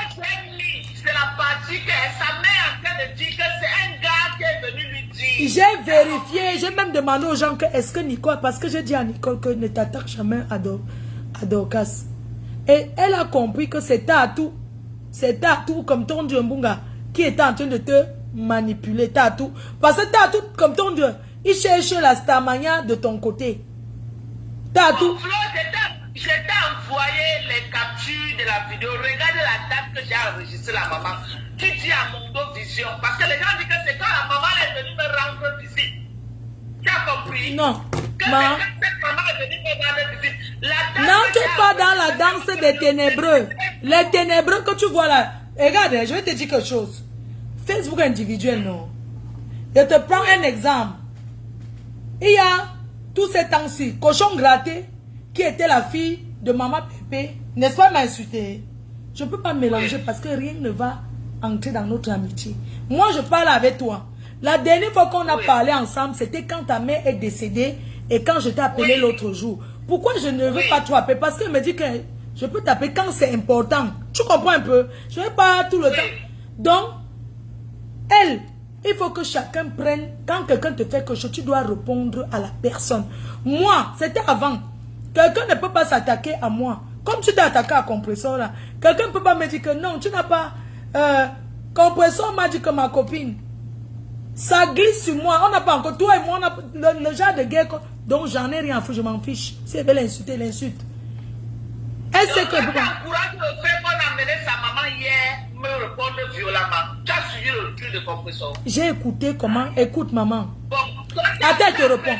C'est la partie que sa mère est en train de dire que c'est un gars qui est venu lui dire. J'ai vérifié, j'ai même demandé aux gens que est-ce que Nicole... Parce que j'ai dit à Nicole que ne t'attaque jamais à Dorcas. Et elle a compris que c'était à tout. C'était à tout comme ton Dieu Mbunga qui était en train de te manipuler. Tatou. Parce que Tatou, comme ton Dieu, il cherche la starmania de ton côté. Tatou. Je t'ai envoyé les captures de la vidéo. Regardez la date que j'ai enregistré la maman. Qui dit à Mondo Vision. Parce que les gens disent que c'est quand la maman est venue me rendre visite. Tu as compris? Non. Cette maman est venue me rendre visite. N'entre pas dans la danse des ténébreux. Les ténébreux que tu vois là. Regarde, je vais te dire quelque chose. Facebook individuel, non. Je te prends un exemple. Il y a tous ces temps-ci, Cochon Gratté, qui était la fille de Maman Pépé, n'est-ce pas, m'insulter? Je ne peux pas mélanger parce que rien ne va entrer dans notre amitié. Moi, je parle avec toi. La dernière fois qu'on a parlé ensemble, c'était quand ta mère est décédée et quand je t'ai appelé l'autre jour. Pourquoi je ne veux pas t'appeler? Parce qu'elle me dit que je peux t'appeler quand c'est important. Tu comprends un peu? Je ne vais pas tout le temps. Donc, elle, il faut que chacun prenne, quand quelqu'un te fait quelque chose, tu dois répondre à la personne. Moi, c'était avant. Quelqu'un ne peut pas s'attaquer à moi. Comme tu t'es attaqué à Compressor là. Quelqu'un ne peut pas me dire que non, tu n'as pas... Compressor m'a dit que ma copine. Ça glisse sur moi. On n'a pas encore... Toi et moi, on a le genre de guerre. Donc j'en ai rien à foutre, je m'en fiche. Si elle veut l'insulter, l'insulte. Elle sait que... Encourage le fait qu'on a amené sa maman hier me répondre violemment. Tu as suivi le truc de Compressor. J'ai écouté comment... Écoute maman. Bon, attends, je te réponds.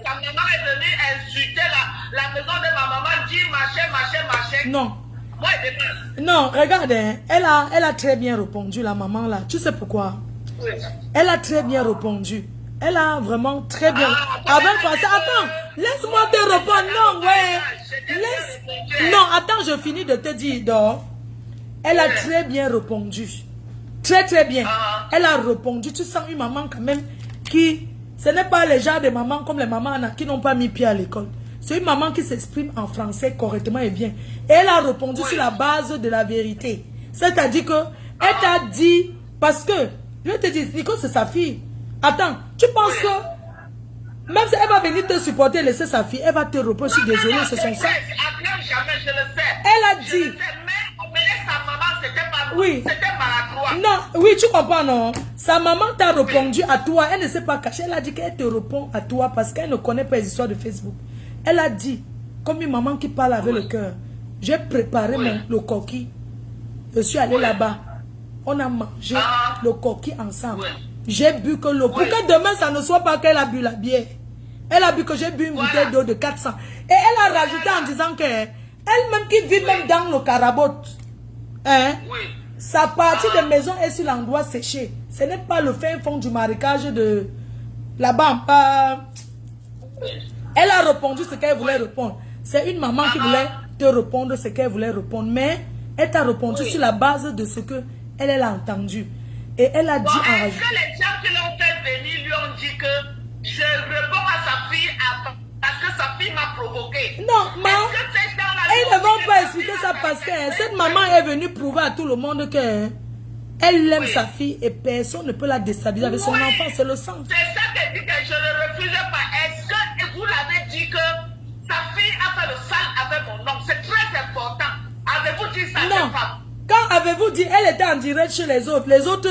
Ta maman est venue insulter la maison de ma maman, dit machin. Non. Moi, non, regarde, hein, elle a très bien répondu, la maman là. Tu sais pourquoi? Oui. Elle a très bien répondu. Elle a vraiment très bien... Attends, laisse-moi te répondre. Non, ouais. Non, attends, je finis de te dire. Donc, elle a très bien répondu. Très, très bien. Elle a répondu. Tu sens une maman quand même qui... Ce n'est pas les gens de mamans comme les mamans qui n'ont pas mis pied à l'école. C'est une maman qui s'exprime en français correctement et bien. Et elle a répondu sur la base de la vérité. C'est-à-dire que elle t'a dit... Parce que, je te dis, Nico, c'est sa fille. Attends, tu penses que... Même si elle va venir te supporter, laisser sa fille, elle va te reprocher. Je suis désolée, c'est son sang. Elle a dit... Oui. Non, oui, tu comprends, non? Sa maman t'a répondu à toi. Elle ne s'est pas cachée. Elle a dit qu'elle te répond à toi parce qu'elle ne connaît pas les histoires de Facebook. Elle a dit, comme une maman qui parle avec le cœur, j'ai préparé le coquille. Je suis allée là-bas. On a mangé le coquille ensemble. J'ai bu que l'eau. Pour que demain, ça ne soit pas qu'elle a bu la bière. Elle a bu que j'ai bu une bouteille d'eau de 400. Et elle a rajouté en disant que elle-même qui vit même dans le carabote. Hein? Sa partie de maison est sur l'endroit séché. Ce n'est pas le fin fond du marécage de là-bas. Elle a répondu ce qu'elle voulait répondre. C'est une maman qui voulait te répondre ce qu'elle voulait répondre. Mais elle t'a répondu sur la base de ce que elle a entendu. Et elle a dit en rajoutant. Est-ce que les gens qui l'ont fait venir lui ont dit que je réponds à sa fille parce que sa fille m'a provoqué? Non, maman. Ils ne vont pas expliquer ça parce que cette maman est venue prouver à tout le monde qu'elle aime sa fille et personne ne peut la déstabiliser avec son enfant, c'est le sang. C'est ça qu'elle dit que je ne refuse pas. avez-vous dit, elle était en direct chez les autres. Les autres,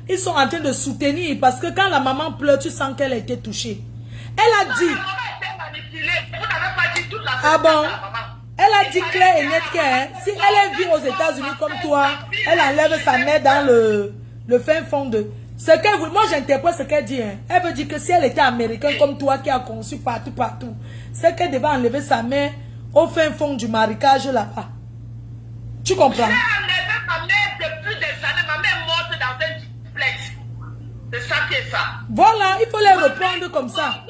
ils sont en train de soutenir parce que quand la maman pleure, tu sens qu'elle a été touchée. Elle a dit... La maman était manipulée. Vous n'avez pas dit toute la Ah bon? à la maman. Elle a dit clair et net que si elle vit aux États-Unis comme toi, elle enlève sa mère dans le fin fond de... Moi, j'interprète ce qu'elle dit. Hein. Elle veut dire que si elle était américaine comme toi qui a conçu partout, c'est qu'elle devait enlever sa mère au fin fond du marécage là-bas. Tu comprends? J'ai enlevé ma mère depuis des années. Ma mère est morte dans un duplex. C'est ça qui est ça. Voilà, il faut les reprendre comme ça.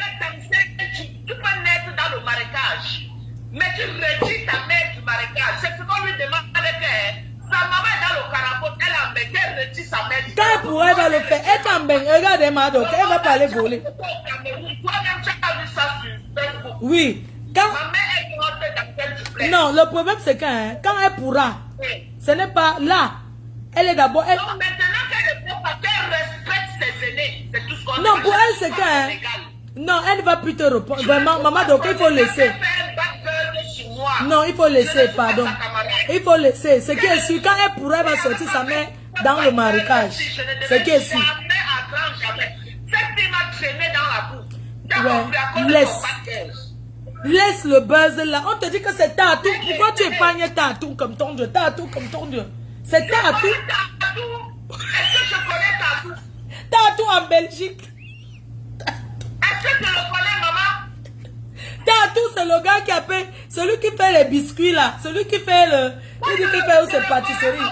Tu peux naître dans le marécage. Mais tu retires ta mère du marécage. C'est ce qu'on lui demande de faire. Sa maman est dans le carabot. Elle a embêté, elle retire sa mère. Quand elle pourrait va le faire, elle t'embête. Regardez, Mado, elle va pas aller voler. Oui. Quand... Ma mère est morte dans un duplex. Non, le problème c'est que quand elle pourra, ce n'est pas là. Elle est d'abord... Elle... Donc maintenant qu'elle ne peut pas, qu'elle respecte ses aînés. C'est tout ce qu'on Non, pour elle c'est que... Non, elle ne va plus te répondre. Vraiment, maman, donc il faut laisser. Non, il faut laisser, pardon. Il faut laisser. Ce qui est sûr, quand elle pourra, elle va sortir sa mère dans le marécage. Ce qui est sûr. Ouais, laisse. Laisse le buzz là. On te dit que c'est Tatou. Pourquoi tu épargnes Tatou comme ton Dieu? Tatou comme ton Dieu. C'est Tatou. Est-ce que je connais Tatou? Tatou en Belgique. Est-ce que tu le connais, maman? Tatou, c'est le gars qui appelle, celui qui fait les biscuits là, celui qui fait qui fait aussi pâtisserie.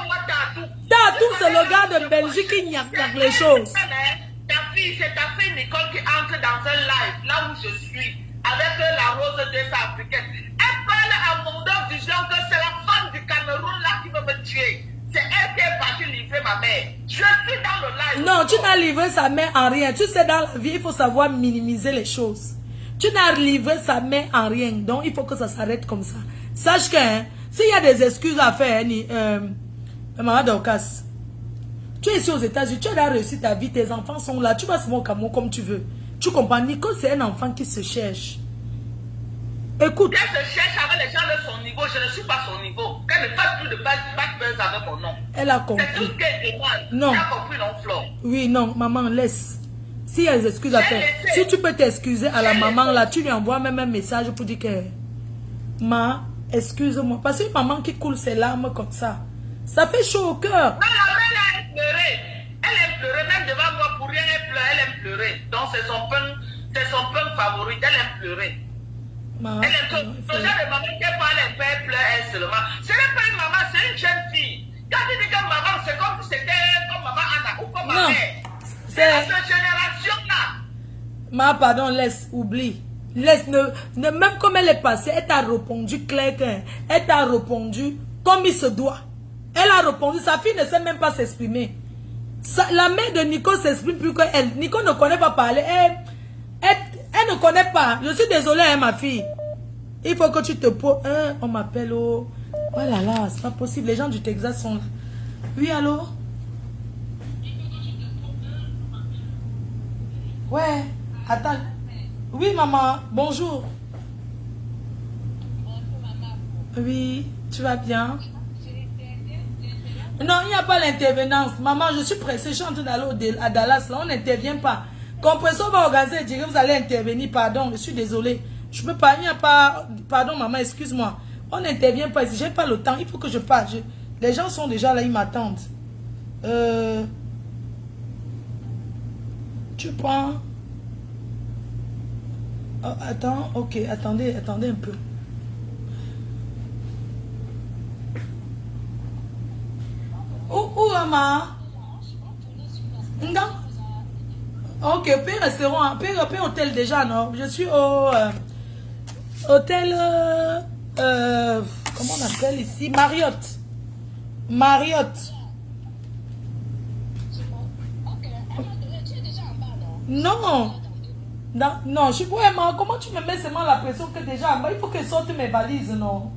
Tatou, c'est le gars de Belgique qui n'y a les choses. Ta fille, c'est ta fille Nicole qui entre dans un live, là où je suis, avec la rose des africaine. Elle parle à mon dos disant que c'est la femme du Cameroun là qui veut me tuer. C'est elle qui est partie livrer ma mère. Je suis dans le live. Non, tu n'as livré sa mère en rien. Tu sais, dans la vie, il faut savoir minimiser les choses. Tu n'as livré sa mère en rien. Donc, il faut que ça s'arrête comme ça. Sache que, s'il y a des excuses à faire, Maman Dorcas, tu es ici aux États-Unis, tu as réussi ta vie, tes enfants sont là, tu vas se voir au Cameroun comme tu veux. Tu comprends? Nicole, c'est un enfant qui se cherche. Écoute. Elle se cherche avec les gens de son niveau, je ne suis pas son niveau. Qu'elle ne fasse plus de bad buzz avec mon nom. Elle a compris. C'est tout ce qu'elle demande. Non. Elle a compris, non, Flore? Oui, non, maman, laisse. S'il y a des excuses à faire, si tu peux t'excuser à la maman là, tu lui envoies même un message pour dire que excuse-moi. Parce que maman qui coule ses larmes comme ça fait chaud au cœur. Non, la mère là, elle pleurait. Elle aime pleurer, même devant moi, pour rien, elle pleure, elle aime pleurer. Donc c'est son punk favori, elle aime pleurer. Elle aime pleurer. Le genre de maman qui parle un peu, elle pleure, elle seulement. Ce n'est pas une maman, c'est une jeune fille. Quand tu dis que maman, c'est comme si c'était comme maman Anna ou comme ma mère. C'est la génération là. Pardon, laisse, oublie. Laisse, même comme elle est passée, elle t'a répondu clair, elle t'a répondu comme il se doit. Elle a répondu, sa fille ne sait même pas s'exprimer. La mère de Nico s'exprime plus qu'elle. Nico ne connaît pas parler. Elle ne connaît pas. Je suis désolée, hein, ma fille. Il faut que tu te poses. On m'appelle. Oh là là, c'est pas possible. Les gens du Texas sont là. Oui, allô? Ouais, attends. Oui, maman, bonjour. Oui, tu vas bien? Non, il n'y a pas l'intervenance. Maman, je suis pressée, je suis en train d'aller à Dallas. Là, on n'intervient pas. Compressor va organiser et dire que vous allez intervenir. Pardon, je suis désolée. Je ne peux pas, il n'y a pas... Pardon, maman, excuse-moi. On n'intervient pas ici. Je n'ai pas le temps. Il faut que je parte. Les gens sont déjà là, ils m'attendent. Tu prends... Oh, attends, ok, attendez un peu. Où maman? Non. Ok, paix restaurant, paix hôtel déjà, non? Je suis au hôtel, comment on appelle ici? Marriott. Non. Non, je suis vraiment. Comment tu me mets seulement la pression que déjà en bas? Il faut que je sorte mes valises, non?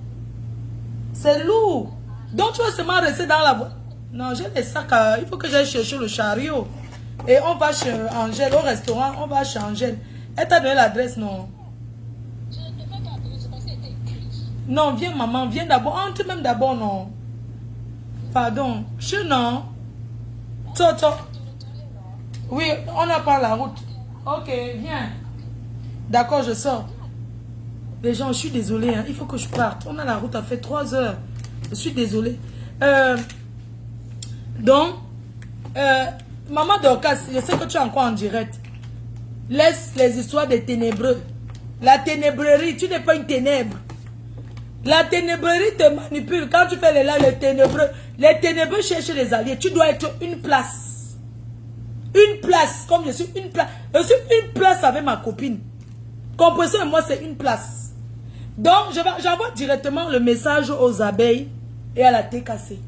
C'est lourd. Donc tu vas seulement rester dans la voie. Non, j'ai des sacs. Il faut que j'aille chercher le chariot. Et on va chez Angèle au restaurant. On va chez Angèle. Elle t'a donné l'adresse, non? Non, viens maman, viens d'abord. Entre même d'abord, non? Pardon. Je non. Toto. Oui, on n'a pas la route. Ok, viens. D'accord, je sors. Les gens, je suis désolée. Hein, il faut que je parte. On a la route, ça fait 3 heures. Je suis désolée. Donc, Maman Dorcas, je sais que tu es encore en direct. Laisse les histoires des ténébreux. La ténébrerie, tu n'es pas une ténèbre. La ténébrerie te manipule. Quand tu fais les ténébreux cherchent les alliés. Tu dois être une place. Une place, comme je suis une place. Je suis une place avec ma copine. Comprenez, moi c'est une place. Donc, j'envoie directement le message aux abeilles et à la TKC.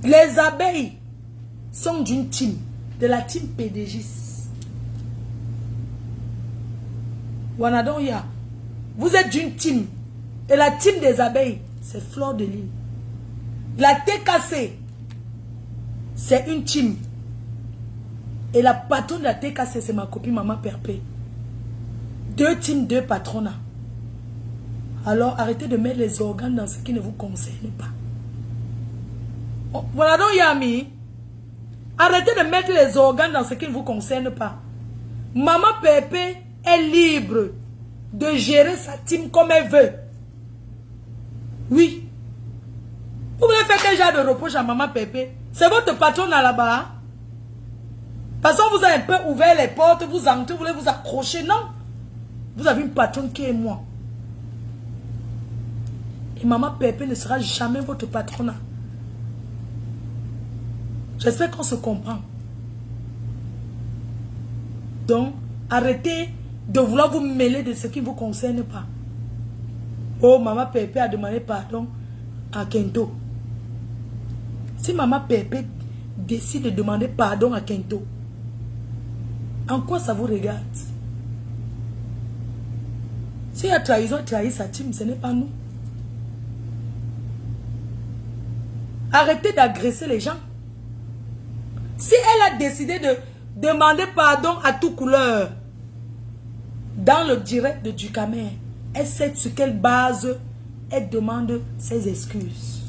Les abeilles sont d'une team, de la team PDGIS. Wanadoya, vous êtes d'une team. Et la team des abeilles, c'est Fleur de Lille. La TKC, c'est une team. Et la patronne de la TKC, c'est ma copine Maman Perpé. 2 teams, 2 patronats. Alors, arrêtez de mettre les organes dans ce qui ne vous concerne pas. Voilà donc Yami. Arrêtez de mettre les organes dans ce qui ne vous concerne pas. Maman Pépé est libre de gérer sa team comme elle veut. Oui. Vous voulez faire quel genre de reproche à Maman Pépé? C'est votre patron là-bas. Parce qu'on vous a un peu ouvert les portes, vous entrez, vous voulez vous accrocher. Non. Vous avez une patronne qui est moi. Et Maman Pépé ne sera jamais votre patronat. J'espère qu'on se comprend. Donc, arrêtez de vouloir vous mêler de ce qui ne vous concerne pas. Oh, Maman Pépé a demandé pardon à Kento. Si Maman Pépé décide de demander pardon à Kento, en quoi ça vous regarde? Si la trahison a trahi sa team, ce n'est pas nous. Arrêtez d'agresser les gens. Si elle a décidé de demander pardon à toute couleur dans le direct de Ducamer, elle sait sur quelle base elle demande ses excuses.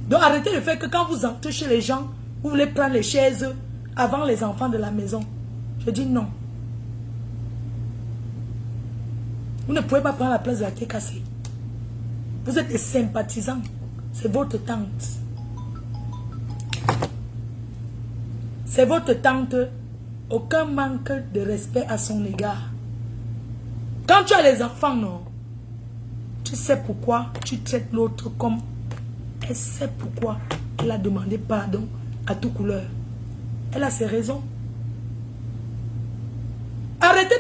Donc arrêtez le fait que quand vous entrez chez les gens, vous voulez prendre les chaises avant les enfants de la maison. Je dis non. Vous ne pouvez pas prendre la place de la TKC. Vous êtes des sympathisants. C'est votre tante. C'est votre tante. Aucun manque de respect à son égard. Quand tu as les enfants, non. Tu sais pourquoi tu traites l'autre comme... Elle sait pourquoi elle a demandé pardon à toute couleur. Elle a ses raisons. Arrêtez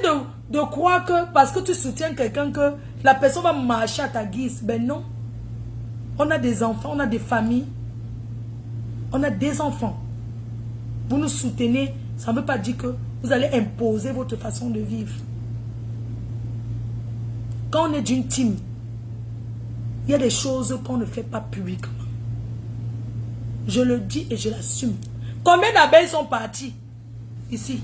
de croire que parce que tu soutiens quelqu'un que la personne va marcher à ta guise. Ben non. On a des enfants, on a des familles. On a des enfants. Vous nous soutenez, ça ne veut pas dire que vous allez imposer votre façon de vivre. Quand on est d'une team, il y a des choses qu'on ne fait pas publiquement. Je le dis et je l'assume. Combien d'abeilles sont parties ici?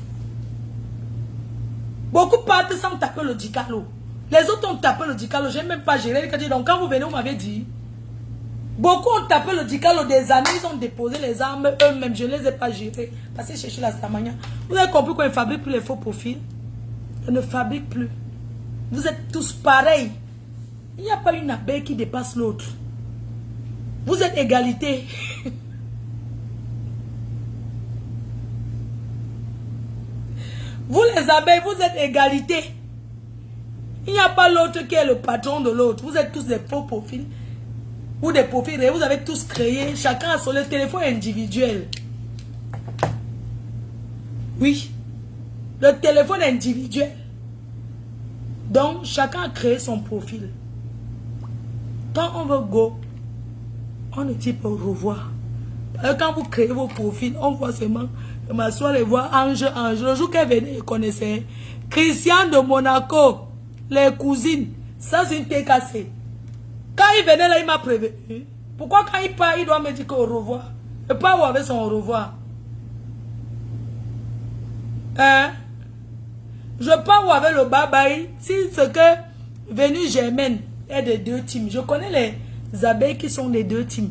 Beaucoup partent sans taper le dicalo. Les autres ont tapé le dicalo. Je n'ai même pas géré. Donc quand vous venez, vous m'avez dit. Beaucoup ont tapé le dicalo des années. Ils ont déposé les armes eux-mêmes. Je ne les ai pas gérés. Parce que chercher la Samania. Vous avez compris qu'on ne fabrique plus les faux profils? On ne fabrique plus. Vous êtes tous pareils. Il n'y a pas une abeille qui dépasse l'autre. Vous êtes égalité. Vous les abeilles, vous êtes égalité. Il n'y a pas l'autre qui est le patron de l'autre. Vous êtes tous des faux profils. Ou des profils réels. Vous avez tous créé. Chacun a son téléphone individuel. Oui. Le téléphone individuel. Donc, chacun a créé son profil. Quand on veut go, on ne dit pas au revoir. Quand vous créez vos profils, on voit seulement, je m'assois et voir Ange. Le jour qu'elle venait, elle connaissait. Christian de Monaco, les cousines, ça c'est une TKC. Quand il venait là, il m'a prévenu. Pourquoi quand il part, il doit me dire au revoir? Et pas où avec son au revoir. Hein? Je pars où avec le bye-bye. Si ce que Vénus Germaine est de 2 teams. Je connais abeilles qui sont les deux teams.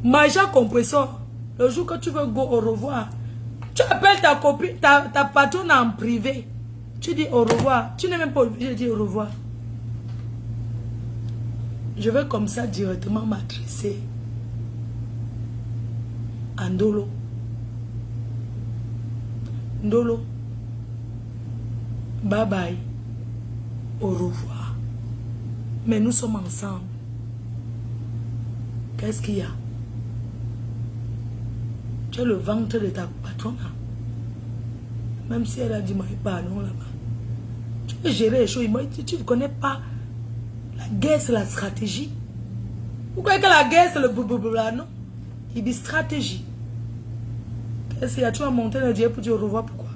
Maja compresseur, le jour que tu veux go au revoir, tu appelles ta copine, ta patronne en privé. Tu dis au revoir. Tu n'es même pas obligé de dire au revoir. Je vais comme ça directement m'adresser à Ndolo. Ndolo, bye bye, au revoir. Mais nous sommes ensemble. Qu'est-ce qu'il y a? Tu as le ventre de ta patronne. Même si elle a dit, moi, pardon là-bas. Tu peux gérer les choses. Tu ne connais pas la guerre, c'est la stratégie. Vous croyez que la guerre, c'est le blablabla, non? Il dit stratégie. Qu'est-ce qu'il y a? Tu vas monter dans le direct pour dire au revoir, pourquoi?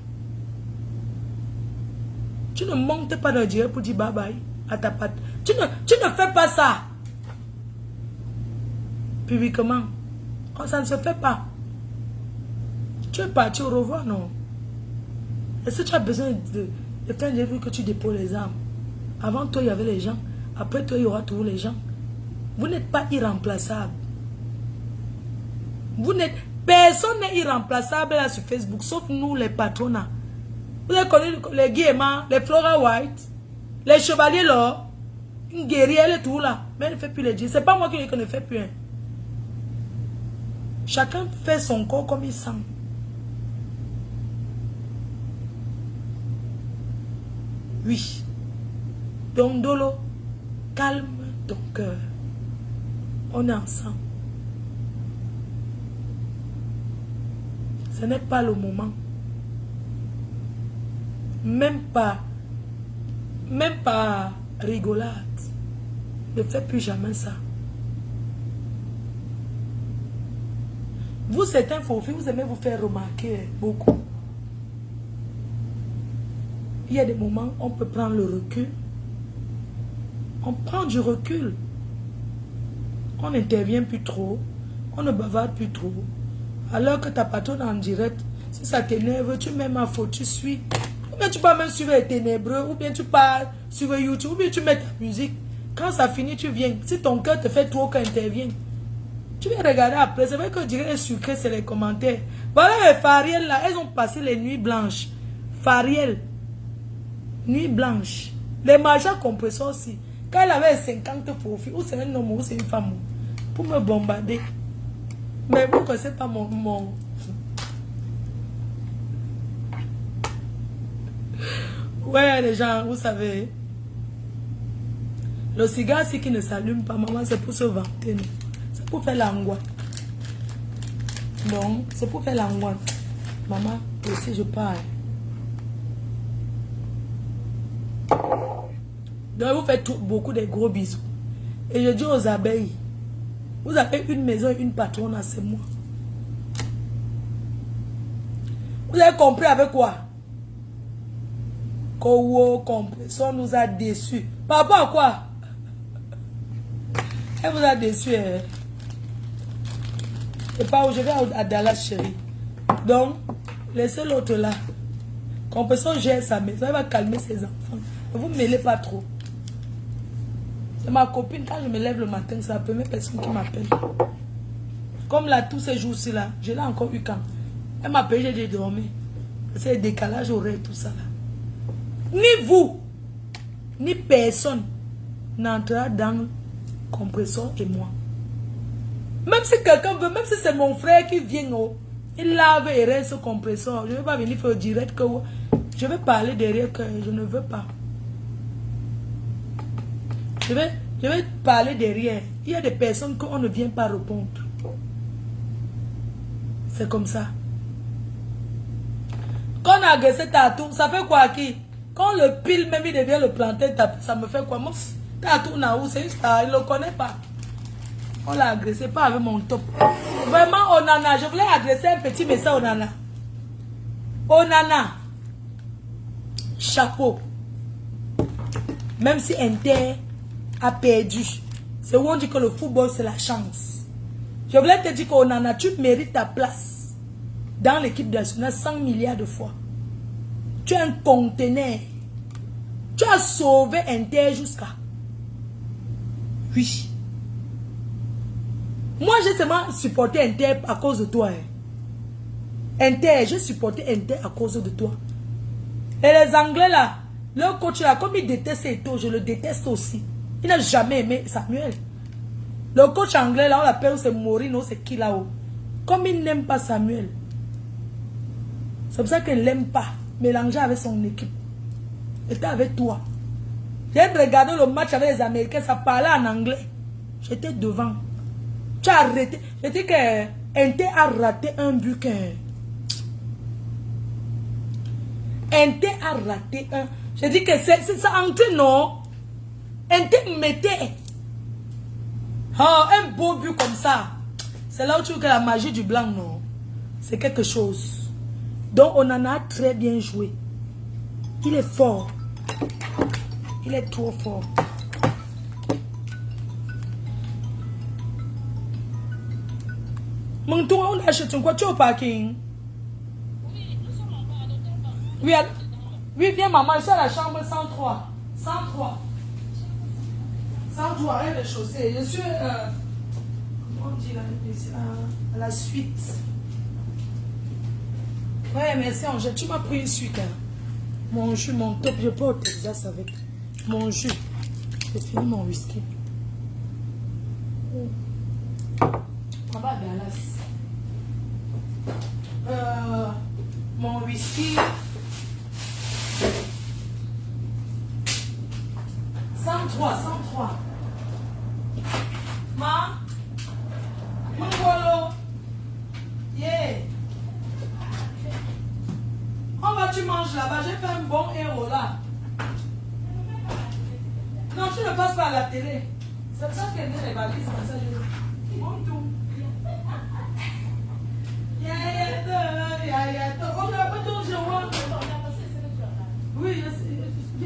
Tu ne montes pas dans le direct pour dire bye bye à ta patte. Tu ne fais pas ça. Publiquement. Oh, ça ne se fait pas. Tu es parti au revoir, non? Est-ce que tu as besoin de faire une vue que tu déposes les armes? Avant toi, il y avait les gens. Après toi, il y aura tous les gens. Vous n'êtes pas irremplaçable. Personne n'est irremplaçable là sur Facebook, sauf nous, les patrons. Vous avez connu les Guillemins, les Flora White, les Chevaliers là, une guerrière et tout là. Mais elle ne fait plus les dieux. C'est pas moi qui ne fais plus. Hein. Chacun fait son corps comme il sent. Oui. Donc, Dolo, calme ton cœur. On est ensemble. Ce n'est pas le moment. Même pas rigolade. Ne fais plus jamais ça. Vous, certains faux filles, vous aimez vous faire remarquer beaucoup. Il y a des moments où on peut prendre le recul. On prend du recul. On n'intervient plus trop. On ne bavarde plus trop. Alors que ta patronne en direct, si ça t'énerve, tu mets ma faute, tu suis. Ou bien tu peux même suivre les ténébreux. Ou bien tu pars sur YouTube. Ou bien tu mets ta musique. Quand ça finit, tu viens. Si ton cœur te fait trop quand intervient, tu viens regarder après. C'est vrai que je dirais sucré, c'est les commentaires. Voilà les Fariel là. Elles ont passé les nuits blanches. Fariel. Nuit blanche. Les majors compresseurs aussi. Quand elle avait 50 profils, ou c'est un homme ou c'est une femme, pour me bombarder. Mais vous ne connaissez pas mon... Ouais, les gens, vous savez. Le cigare, c'est qui ne s'allume pas, maman, c'est pour se vanter. C'est pour faire l'angoisse. Donc, c'est pour faire l'angoisse. Maman, aussi, je parle. Donc, vous faites beaucoup de gros bisous. Et je dis aux abeilles, vous avez une maison et une patronne, c'est moi. Vous avez compris avec quoi? Kowo compresseur nous a déçus. Par rapport à quoi? Elle vous a déçus. Hein? Et pas où je vais à Dallas, chérie. Donc, laissez l'autre là. Compresseur gère sa maison. Elle va calmer ses enfants. Ne vous mêlez pas trop. C'est ma copine. Quand je me lève le matin, c'est la première personne qui m'appelle. Comme là, tous ces jours-ci là, je l'ai encore eu quand. Elle m'appelle, j'ai dit dormir. C'est le décalage horaire, tout ça là. Ni vous, ni personne n'entrera dans le compresseur et moi. Même si quelqu'un veut, même si c'est mon frère qui vient, il lave et reste ce compresseur. Je ne vais pas venir faire direct que je vais parler derrière que je ne veux pas. Je vais parler derrière. Il y a des personnes qu'on ne vient pas répondre. C'est comme ça. Quand on a agressé Tatou, ça fait quoi qui? Quand le pile même il devient le planter, ça me fait quoi? Tatou Naou, c'est une star, il ne le connaît pas. On l'a agressé, pas avec mon top. Vraiment, Onana, je voulais adresser un petit message à Onana. Onana, chapeau. Même si Inter a perdu, c'est où on dit que le football c'est la chance. Je voulais te dire qu'Onana, tu mérites ta place dans l'équipe nationale 100 milliards de fois. Tu es un conteneur. Tu as sauvé Inter jusqu'à... Oui. Moi, j'ai seulement supporté Inter à cause de toi. Hein. Inter, j'ai supporté Inter à cause de toi. Et les Anglais là, leur coach là, comme il déteste Eto'o, je le déteste aussi. Il n'a jamais aimé Samuel. Le coach anglais là, on l'appelle, c'est Morino, c'est qui là-haut. Comme il n'aime pas Samuel. C'est pour ça qu'il ne l'aime pas. Mélangé avec son équipe. Il était avec toi. J'ai regardé le match avec les Américains, ça parlait en anglais. J'étais devant. Tu as arrêté. J'ai dit que Inter a raté un but. Inter a raté un. J'ai dit que c'est ça entré, non? Inter mettait un beau but comme ça. C'est là où tu vois que la magie du blanc, non? C'est quelque chose. Donc on en a très bien joué. Il est fort. Il est trop fort. Mon tour, on achète une voiture au parking. Oui, oui, viens maman, je suis à la chambre 103. 103. 103, rien de chaussée. Je suis comment on dit là, à la suite. Ouais, merci Angèle. Tu m'as pris une suite. Hein. Mon jus, mon top, je peux au Texas avec mon jus. J'ai fini mon whisky. On va à Dallas. Mon whisky. 103. Ma. Mon bolo. Yeah. On va, tu manges là-bas. J'ai fait un bon héros là. Non, tu ne passes pas à la télé. C'est pour ça qu'elle met les valises comme ça. Je monte tout. On n'a pas tout, je vois. Oui,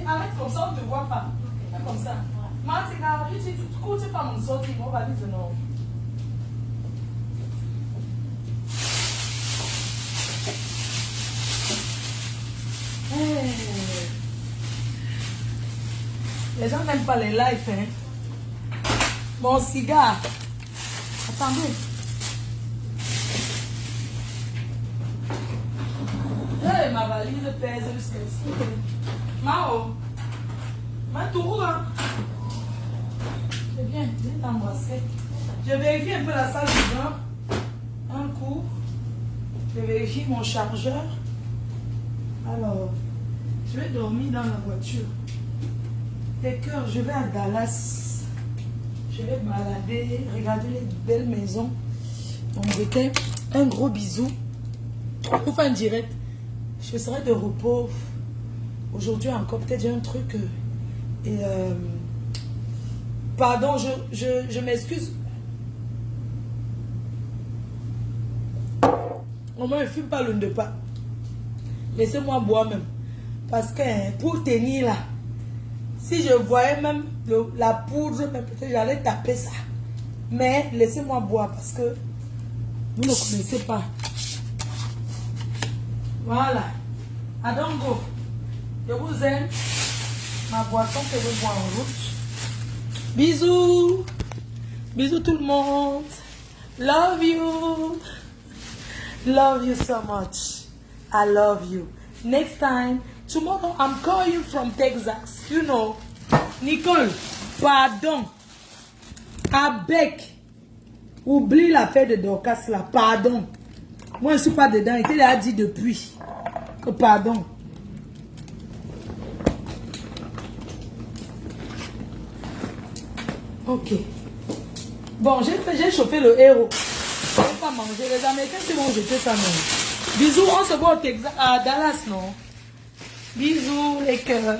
arrête comme ça, on ne te voit pas. Fais comme ça. Moi, c'est grave. Tu ne coûtes pas mon sortie. Mon valise, non. Les gens n'aiment pas les lives, hein. Mon cigare. Attendez. Ma valise pèse jusqu'à ici. Mao. Ma tour là. C'est bien, viens t'embrasser. Je vérifie un peu la salle de bain. Un coup. Je vérifie mon chargeur. Alors, je vais dormir dans la voiture. Tes cœurs, je vais à Dallas. Je vais balader, regarder les belles maisons. Donc, c'était un gros bisou. Pour faire un direct. Je serai de repos. Aujourd'hui encore, peut-être j'ai un truc. Pardon, je m'excuse. On ne me fume pas l'une de pas. Laissez-moi boire même. Parce que pour tenir là, si je voyais même la poudre, peut-être j'allais taper ça. Mais laissez-moi boire parce que vous ne connaissez pas. Voilà. I don't go. Je vous aime. Ma boisson que je bois en route. Bisous. Bisous tout le monde. Love you. Love you so much. I love you. Next time, tomorrow I'm calling from Texas. You know. Nicole, pardon. Avec. Oublie l'affaire de Dorcas là. Pardon. Moi, je ne suis pas dedans. Il t'a dit depuis. Que pardon. Ok. Bon, j'ai chauffé le héros. Je ne vais pas manger. Les Américains, ils vont jeter ça, non. Bisous, on se voit au Texas, à Dallas, non. Bisous, les cœurs.